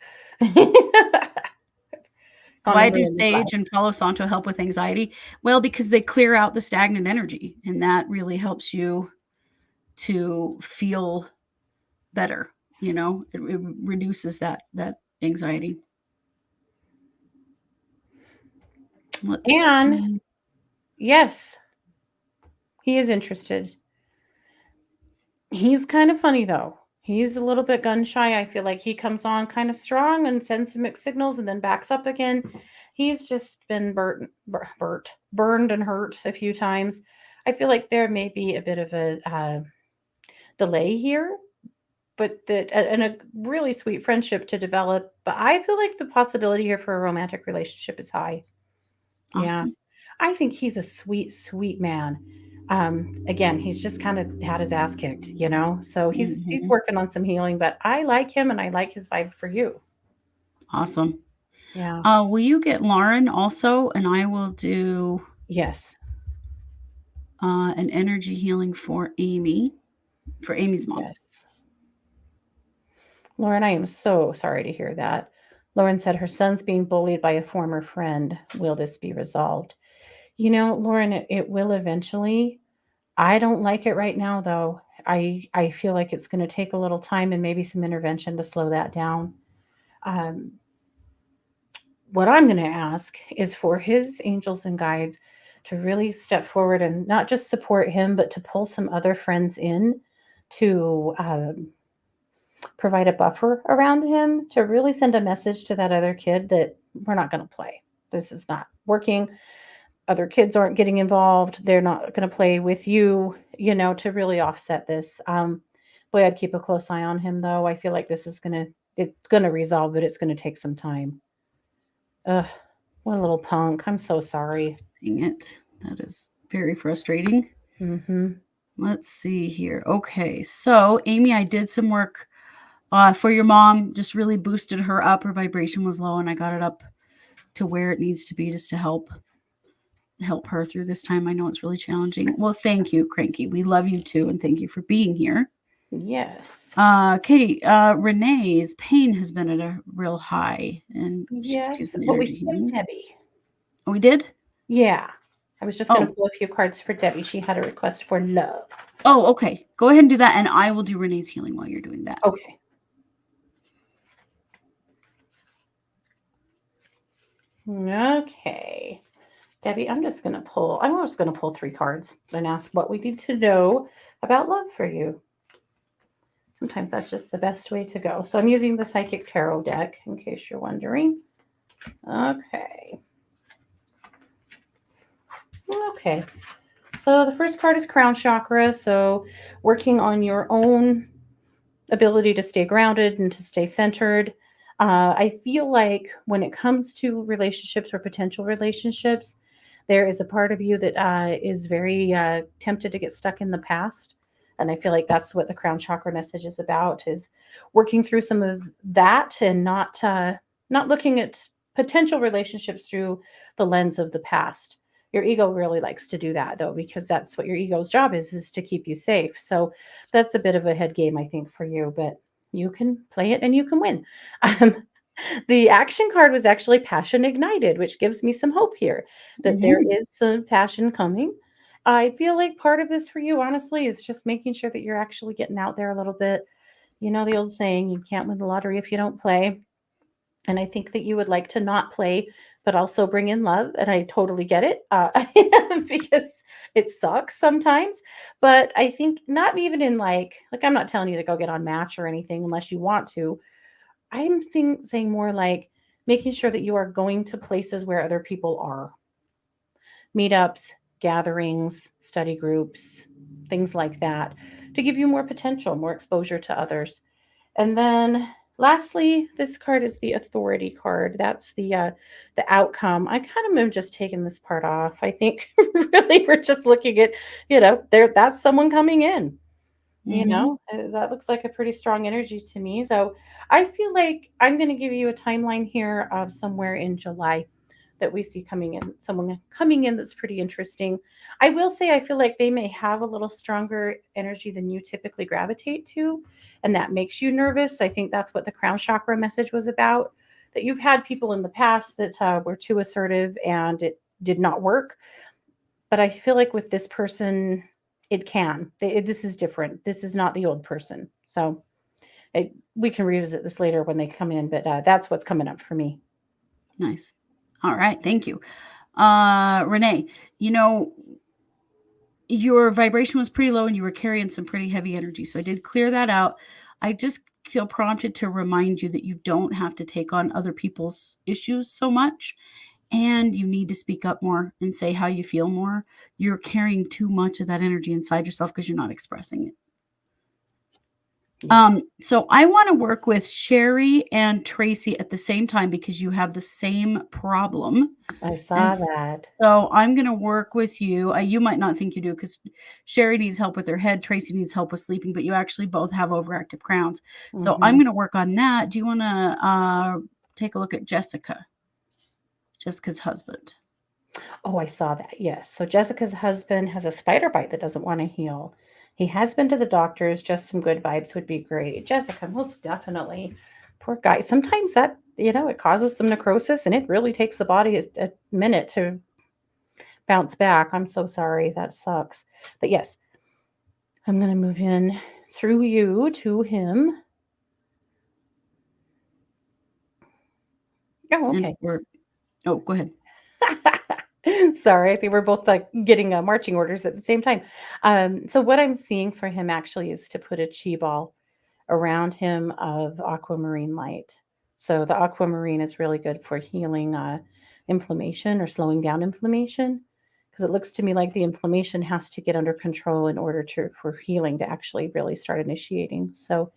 Why do sage and Palo Santo help with anxiety? Well, because they clear out the stagnant energy, and that really helps you to feel better. It reduces that anxiety. Yes, he is interested. He's kind of funny, though. He's a little bit gun shy. I feel like he comes on kind of strong and sends some mixed signals and then backs up again. He's just been burned and hurt a few times. I feel like there may be a bit of a delay here, but and a really sweet friendship to develop. But I feel like the possibility here for a romantic relationship is high. Yeah. Awesome. I think he's a sweet, sweet man. Again, he's just kind of had his ass kicked, So he's Mhm. working on some healing, but I like him and I like his vibe for you. Awesome. Yeah. Will you get Lauren also? And I will do Yes. an energy healing for Amy's mom. Yes. Lauren, I am so sorry to hear that. Lauren said her son's being bullied by a former friend. Will this be resolved? Lauren, it will eventually. I don't like it right now, though. I feel like it's going to take a little time and maybe some intervention to slow that down. Um, what I'm going to ask is for his angels and guides to really step forward and not just support him, but to pull some other friends in to provide a buffer around him, to really send a message to that other kid that we're not going to play. This is not working. Other kids aren't getting involved. They're not going to play with you, to really offset this. Boy, I'd keep a close eye on him, though. I feel like it's going to resolve, but it's going to take some time. Ugh, what a little punk. I'm so sorry. Dang it. That is very frustrating. Mm-hmm. Let's see here. Okay. So, Amy, I did some work for your mom, just really boosted her up. Her vibration was low, and I got it up to where it needs to be just to help her through this time. I know it's really challenging. Well, thank you, Cranky. We love you too, and thank you for being here. Yes. Katie, Renee's pain has been at a real high, and she could use an But we energy still healing. Debbie. Oh, we did? Yeah. I was just going to Oh. pull a few cards for Debbie. She had a request for love. Oh, okay. Go ahead and do that, and I will do Renee's healing while you're doing that. Okay. Okay. Debbie, I'm just going to pull 3 cards and ask what we need to know about love for you. Sometimes that's just the best way to go. So I'm using the Psychic Tarot deck, in case you're wondering. Okay. Okay. So the first card is Crown Chakra. So working on your own ability to stay grounded and to stay centered. I feel like when it comes to relationships or potential relationships, there is a part of you that is very tempted to get stuck in the past. And I feel like that's what the Crown Chakra message is about, is working through some of that and not looking at potential relationships through the lens of the past. Your ego really likes to do that, though, because that's what your ego's job is to keep you safe. So that's a bit of a head game, I think, for you, but you can play it and you can win. The action card was actually Passion Ignited, which gives me some hope here that there is some passion coming. I feel like part of this for you, honestly, is just making sure that you're actually getting out there a little bit. You know the old saying, you can't win the lottery if you don't play. And I think that you would like to not play, but also bring in love. And I totally get it because it sucks sometimes. But I think not even in like I'm not telling you to go get on Match or anything unless you want to. I'm saying more like making sure that you are going to places where other people are. Meetups, gatherings, study groups, things like that to give you more potential, more exposure to others. And then lastly, this card is the Authority card. That's the outcome. I kind of am just taking this part off. I think really we're just looking at, that's someone coming in. That looks like a pretty strong energy to me. So I feel like I'm going to give you a timeline here of somewhere in July that we see coming in, someone coming in that's pretty interesting. I will say I feel like they may have a little stronger energy than you typically gravitate to, and that makes you nervous. I think that's what the Crown Chakra message was about, that you've had people in the past that were too assertive and it did not work. But I feel like with this person, it can. This is different. This is not the old person. So we can revisit this later when they come in, but that's what's coming up for me. Nice. All right. Thank you. Renee, your vibration was pretty low and you were carrying some pretty heavy energy. So I did clear that out. I just feel prompted to remind you that you don't have to take on other people's issues so much. and you need to speak up more and say how you feel more. You're carrying too much of that energy inside yourself because you're not expressing it. Yeah. So I want to work with Sherry and Tracy at the same time because you have the same problem. I And saw that. so I'm going to work with you. You might not think you do because Sherry needs help with her head. Tracy needs help with sleeping, but you actually both have overactive crowns. So I'm going to work on that. Do you want to take a look at Jessica's husband? Oh, I saw that. Yes. So Jessica's husband has a spider bite that doesn't want to heal. He has been to the doctors. Just some good vibes would be great. Jessica, most definitely. Poor guy. Sometimes that, it causes some necrosis and it really takes the body a minute to bounce back. I'm so sorry. That sucks. But yes, I'm going to move in through you to him. Oh, okay. Oh, go ahead. Sorry, I think we're both like getting marching orders at the same time. So what I'm seeing for him actually is to put a chi ball around him of aquamarine light. So the aquamarine is really good for healing inflammation or slowing down inflammation, because it looks to me like the inflammation has to get under control in order for healing to actually really start initiating. So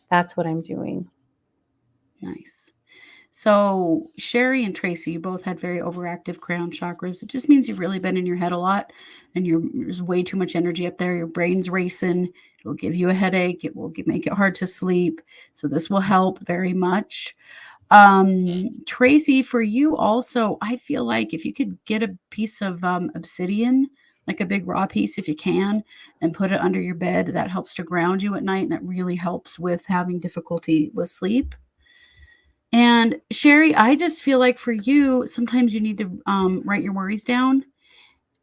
that's what I'm doing. Nice. So Sherry and Tracy, you both had very overactive crown chakras. It just means you've really been in your head a lot and there's way too much energy up there. Your brain's racing. It'll give you a headache. It will make it hard to sleep. So this will help very much. Tracy, for you also, I feel like if you could get a piece of obsidian, like a big raw piece if you can, and put it under your bed, that helps to ground you at night, and that really helps with having difficulty with sleep. And Sherry, I just feel like for you, sometimes you need to write your worries down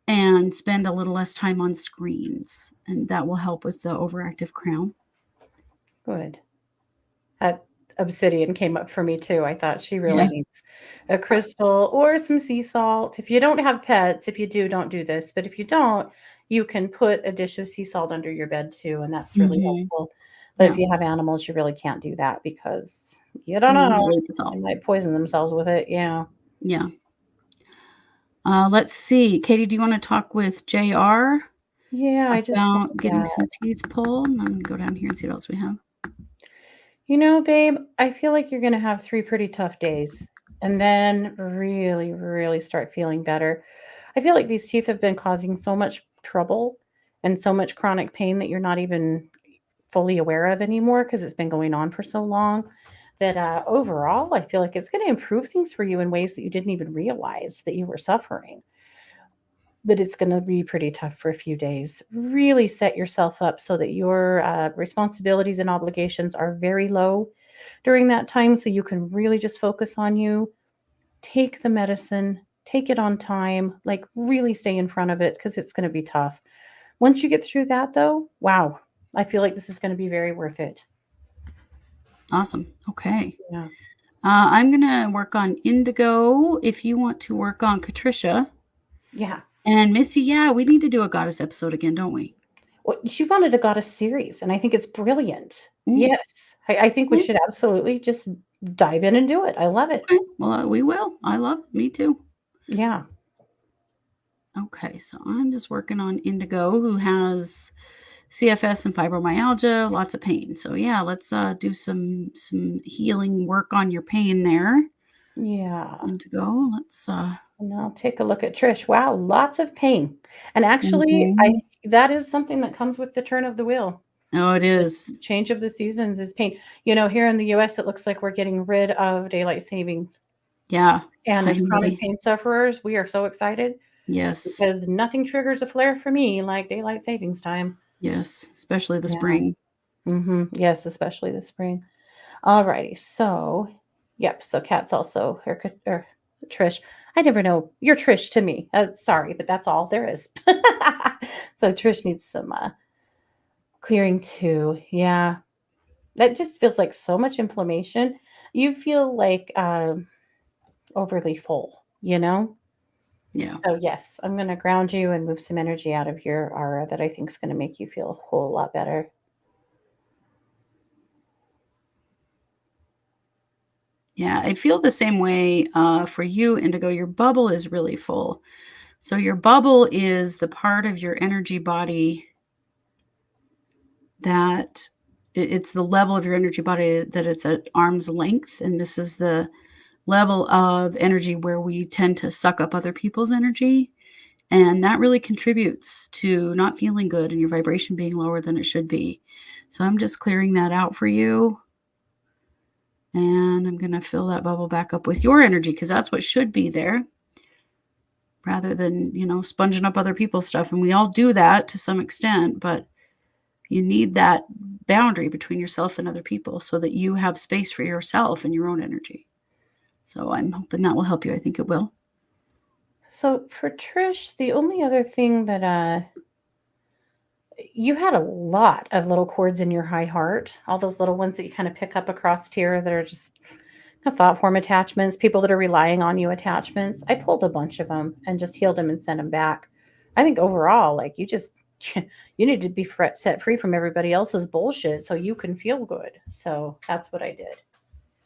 and spend a little less time on screens, and that will help with the overactive crown. Good. That obsidian came up for me too. I thought she really needs a crystal or some sea salt. If you don't have pets, if you do, don't do this. But if you don't, you can put a dish of sea salt under your bed too, and that's really helpful. But if you have animals, you really can't do that because you don't know. They might poison themselves with it. Yeah. Yeah. Let's see. Katie, do you want to talk with JR? Yeah, I just about getting some teeth pulled? I'm going to go down here and see what else we have. Babe, I feel like you're going to have 3 pretty tough days and then really, really start feeling better. I feel like these teeth have been causing so much trouble and so much chronic pain that you're not even fully aware of anymore because it's been going on for so long that overall, I feel like it's going to improve things for you in ways that you didn't even realize that you were suffering. But it's going to be pretty tough for a few days. Really set yourself up so that your responsibilities and obligations are very low during that time so you can really just focus on you. Take the medicine, take it on time, like really stay in front of it because it's going to be tough. Once you get through that, though, wow, I feel like this is going to be very worth it. Awesome. Okay. Yeah. I'm going to work on Indigo. If you want to work on Katricia. Yeah. And Missy, we need to do a goddess episode again, don't we? Well, she wanted a goddess series, and I think it's brilliant. Yes. I think we should absolutely just dive in and do it. I love it. Okay. Well, we will. I love it. Me too. Yeah. Okay, so I'm just working on Indigo, who has CFS and fibromyalgia, lots of pain. So yeah, let's do some healing work on your pain there. Yeah. Indigo, let's and I'll take a look at Trish. Wow, lots of pain. And actually, that is something that comes with the turn of the wheel. Oh, it is. The change of the seasons is pain. Here in the US, it looks like we're getting rid of daylight savings. Yeah. And as chronic pain sufferers, we are so excited. Yes. Because nothing triggers a flare for me like daylight savings time. Yes, especially the spring. Yes, especially the spring. All righty. So, yep. So Kat's also, or Trish. I never know. You're Trish to me. Sorry, but that's all there is. So Trish needs some clearing too. Yeah. That just feels like so much inflammation. You feel like overly full, Yeah. So yes, I'm going to ground you and move some energy out of your aura that I think is going to make you feel a whole lot better. Yeah, I feel the same way for you, Indigo. Your bubble is really full. So your bubble is the part of your energy body that it's the level of your energy body that it's at arm's length. And this is the level of energy where we tend to suck up other people's energy. And that really contributes to not feeling good and your vibration being lower than it should be. So I'm just clearing that out for you. And I'm going to fill that bubble back up with your energy because that's what should be there rather than, sponging up other people's stuff. And we all do that to some extent, but you need that boundary between yourself and other people so that you have space for yourself and your own energy. So I'm hoping that will help you. I think it will. So for Trish, the only other thing that you had a lot of little cords in your high heart, all those little ones that you kind of pick up across here that are just thought form attachments, people that are relying on you attachments. I pulled a bunch of them and just healed them and sent them back. I think overall, like you need to be set free from everybody else's bullshit so you can feel good. So that's what I did.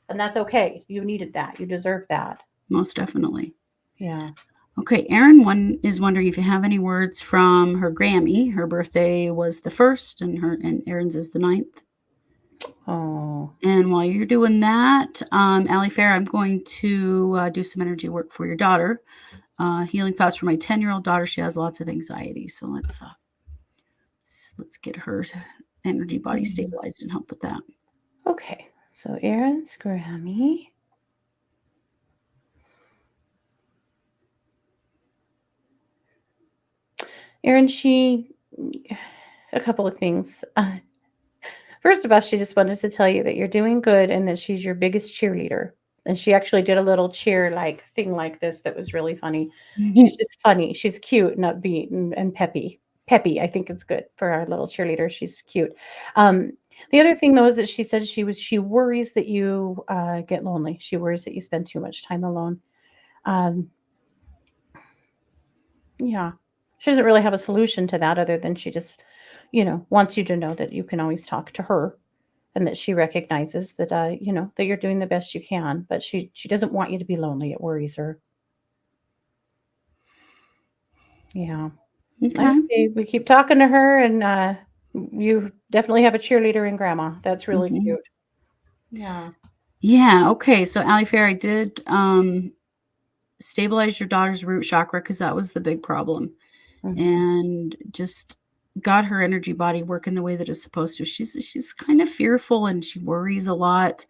And that's okay. You needed that. You deserve that. Most definitely. Yeah. Okay, Erin is wondering if you have any words from her Grammy. Her birthday was the 1st and Erin's is the 9th. Oh. And while you're doing that, Allie Fair, I'm going to do some energy work for your daughter. Healing thoughts for my 10-year-old daughter. She has lots of anxiety. So let's get her energy body stabilized and help with that. Okay. So Erin's Grammy. Erin, a couple of things. First of all, she just wanted to tell you that you're doing good and that she's your biggest cheerleader. And she actually did a little cheer thing like this that was really funny. She's just funny. She's cute and upbeat and peppy. Peppy, I think it's good for our little cheerleader. She's cute. The other thing, though, is that she said she worries that you get lonely. She worries that you spend too much time alone. Yeah. She doesn't really have a solution to that other than she just, wants you to know that you can always talk to her and that she recognizes that, that you're doing the best you can, but she doesn't want you to be lonely. It worries her. Yeah. Okay. We keep talking to her and you definitely have a cheerleader in Grandma. That's really cute. Yeah. Yeah. Okay. So Allie Fair, I did stabilize your daughter's root chakra because that was the big problem. And just got her energy body working the way that it's supposed to. She's kind of fearful and she worries a lot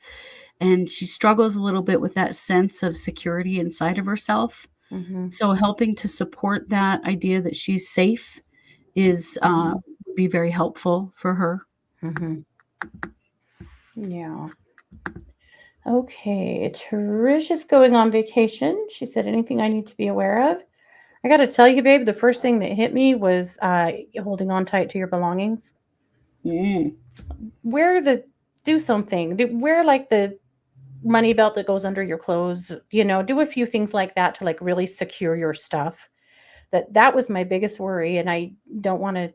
and she struggles a little bit with that sense of security inside of herself. So helping to support that idea that she's safe is would be very helpful for her. Yeah. Okay. Trish is going on vacation. She said, anything I need to be aware of? I got to tell you, babe, the first thing that hit me was holding on tight to your belongings. Do something. Wear the money belt that goes under your clothes. Do a few things like that to really secure your stuff. That was my biggest worry, and I don't want to,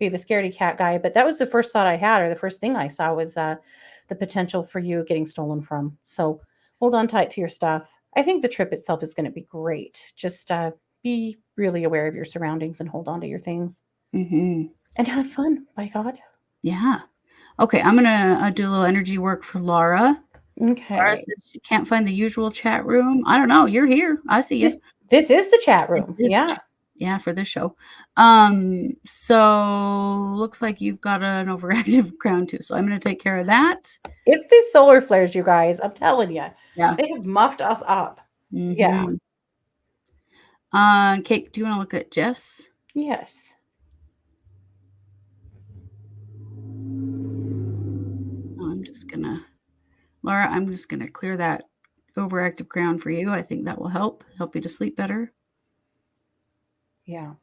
be the scaredy cat guy, but that was the first thought I had, or the first thing I saw was the potential for you getting stolen from. So hold on tight to your stuff. I think the trip itself is going to be great. Just be really aware of your surroundings and hold on to your things and have fun, by God. Yeah. Okay. I'm going to do a little energy work for Laura. Okay. Laura says she can't find the usual chat room. I don't know. You're here. I see you. This is the chat room. Yeah. Yeah, for this show. So looks like you've got an overactive crown too. So I'm going to take care of that. It's these solar flares, you guys. I'm telling you. Yeah. They have muffed us up. Yeah. Kate, do you want to look at Jess? Yes. Laura, I'm just going to clear that overactive crown for you. I think that will help you to sleep better. Yeah.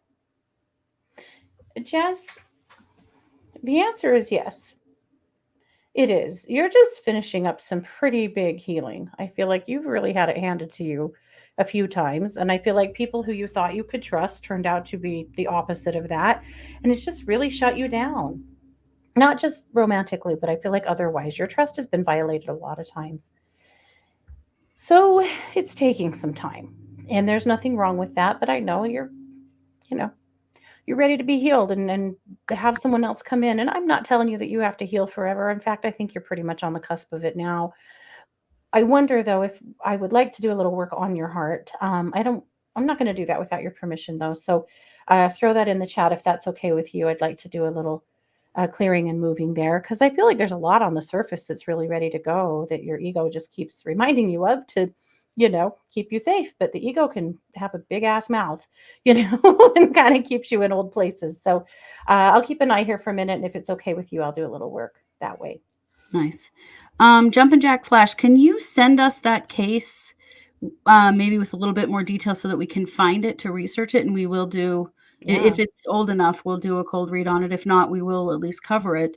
Jess, the answer is yes. It is. You're just finishing up some pretty big healing. I feel like you've really had it handed to you a few times. And I feel like people who you thought you could trust turned out to be the opposite of that. And it's just really shut you down. Not just romantically, but I feel like otherwise your trust has been violated a lot of times. So it's taking some time, and there's nothing wrong with that. But I know you know, you're ready to be healed and to have someone else come in. And I'm not telling you that you have to heal forever. In fact, I think you're pretty much on the cusp of it now. I wonder though if I would like to do a little work on your heart. I'm not going to do that without your permission though. So throw that in the chat if that's okay with you. I'd like to do a little clearing and moving there because I feel like there's a lot on the surface that's really ready to go that your ego just keeps reminding you of to, keep you safe. But the ego can have a big ass mouth, and kind of keeps you in old places. So I'll keep an eye here for a minute. And if it's okay with you, I'll do a little work that way. Nice. Jumpin' Jack Flash, can you send us that case maybe with a little bit more detail so that we can find it to research it? And we will do, if it's old enough, we'll do a cold read on it. If not, we will at least cover it.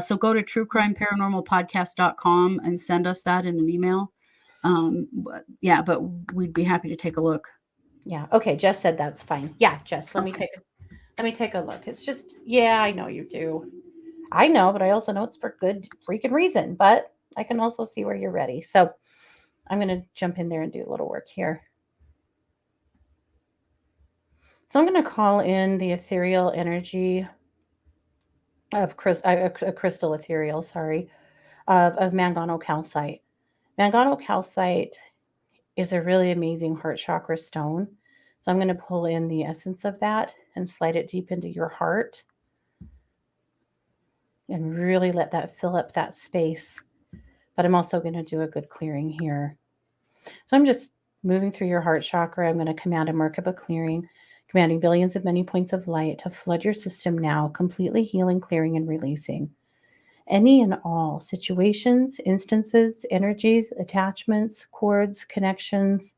So go to truecrimeparanormalpodcast.com and send us that in an email. But we'd be happy to take a look. Yeah. Okay. Jess said that's fine. Yeah, Jess, let me take a look. It's just, yeah, I know you do. I know, but I also know it's for good freaking reason. But I can also see where you're ready. So I'm going to jump in there and do a little work here. So I'm going to call in the ethereal energy of crystal ethereal, of manganocalcite. Manganocalcite is a really amazing heart chakra stone. So I'm going to pull in the essence of that and slide it deep into your heart and really let that fill up that space. But I'm also going to do a good clearing here. So I'm just moving through your heart chakra. I'm going to command a Merkaba clearing, commanding billions of many points of light to flood your system now, completely healing, clearing, and releasing any and all situations, instances, energies, attachments, cords, connections,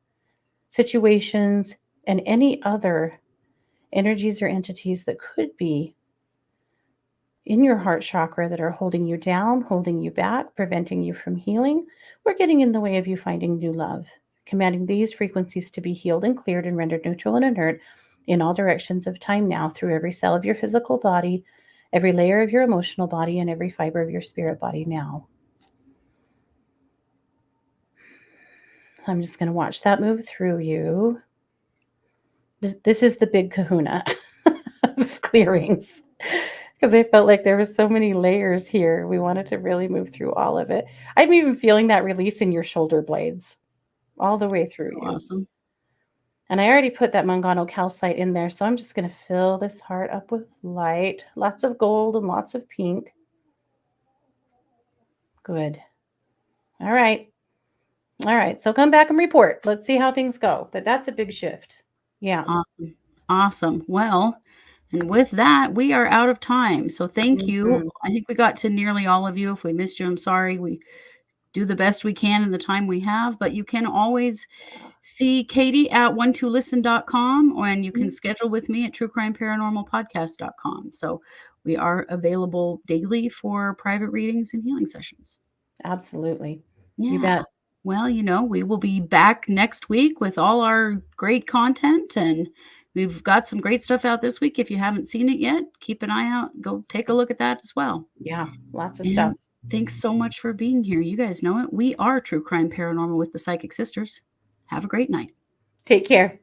situations, and any other energies or entities that could be in your heart chakra that are holding you down, holding you back, preventing you from healing, or getting in the way of you finding new love. Commanding these frequencies to be healed and cleared and rendered neutral and inert in all directions of time now through every cell of your physical body, every layer of your emotional body, and every fiber of your spirit body now. I'm just going to watch that move through you. This is the big kahuna of clearings because I felt like there were so many layers here. We wanted to really move through all of it. I'm even feeling that release in your shoulder blades all the way through you. Awesome. And I already put that manganocalcite in there, so I'm just going to fill this heart up with light, lots of gold and lots of pink. Good. All right. So come back and report. Let's see how things go. But that's a big shift. Yeah. Awesome. Well, and with that, we are out of time. So thank you. I think we got to nearly all of you. If we missed you, I'm sorry. We do the best we can in the time we have, but you can always see Katie at 12listen.com, and you can schedule with me at truecrimeparanormalpodcast.com. So we are available daily for private readings and healing sessions. Absolutely. Yeah. You bet. Well, we will be back next week with all our great content, and we've got some great stuff out this week. If you haven't seen it yet, keep an eye out. Go take a look at that as well. Yeah, lots of stuff. Thanks so much for being here. You guys know it. We are True Crime Paranormal with the Psychic Sisters. Have a great night. Take care.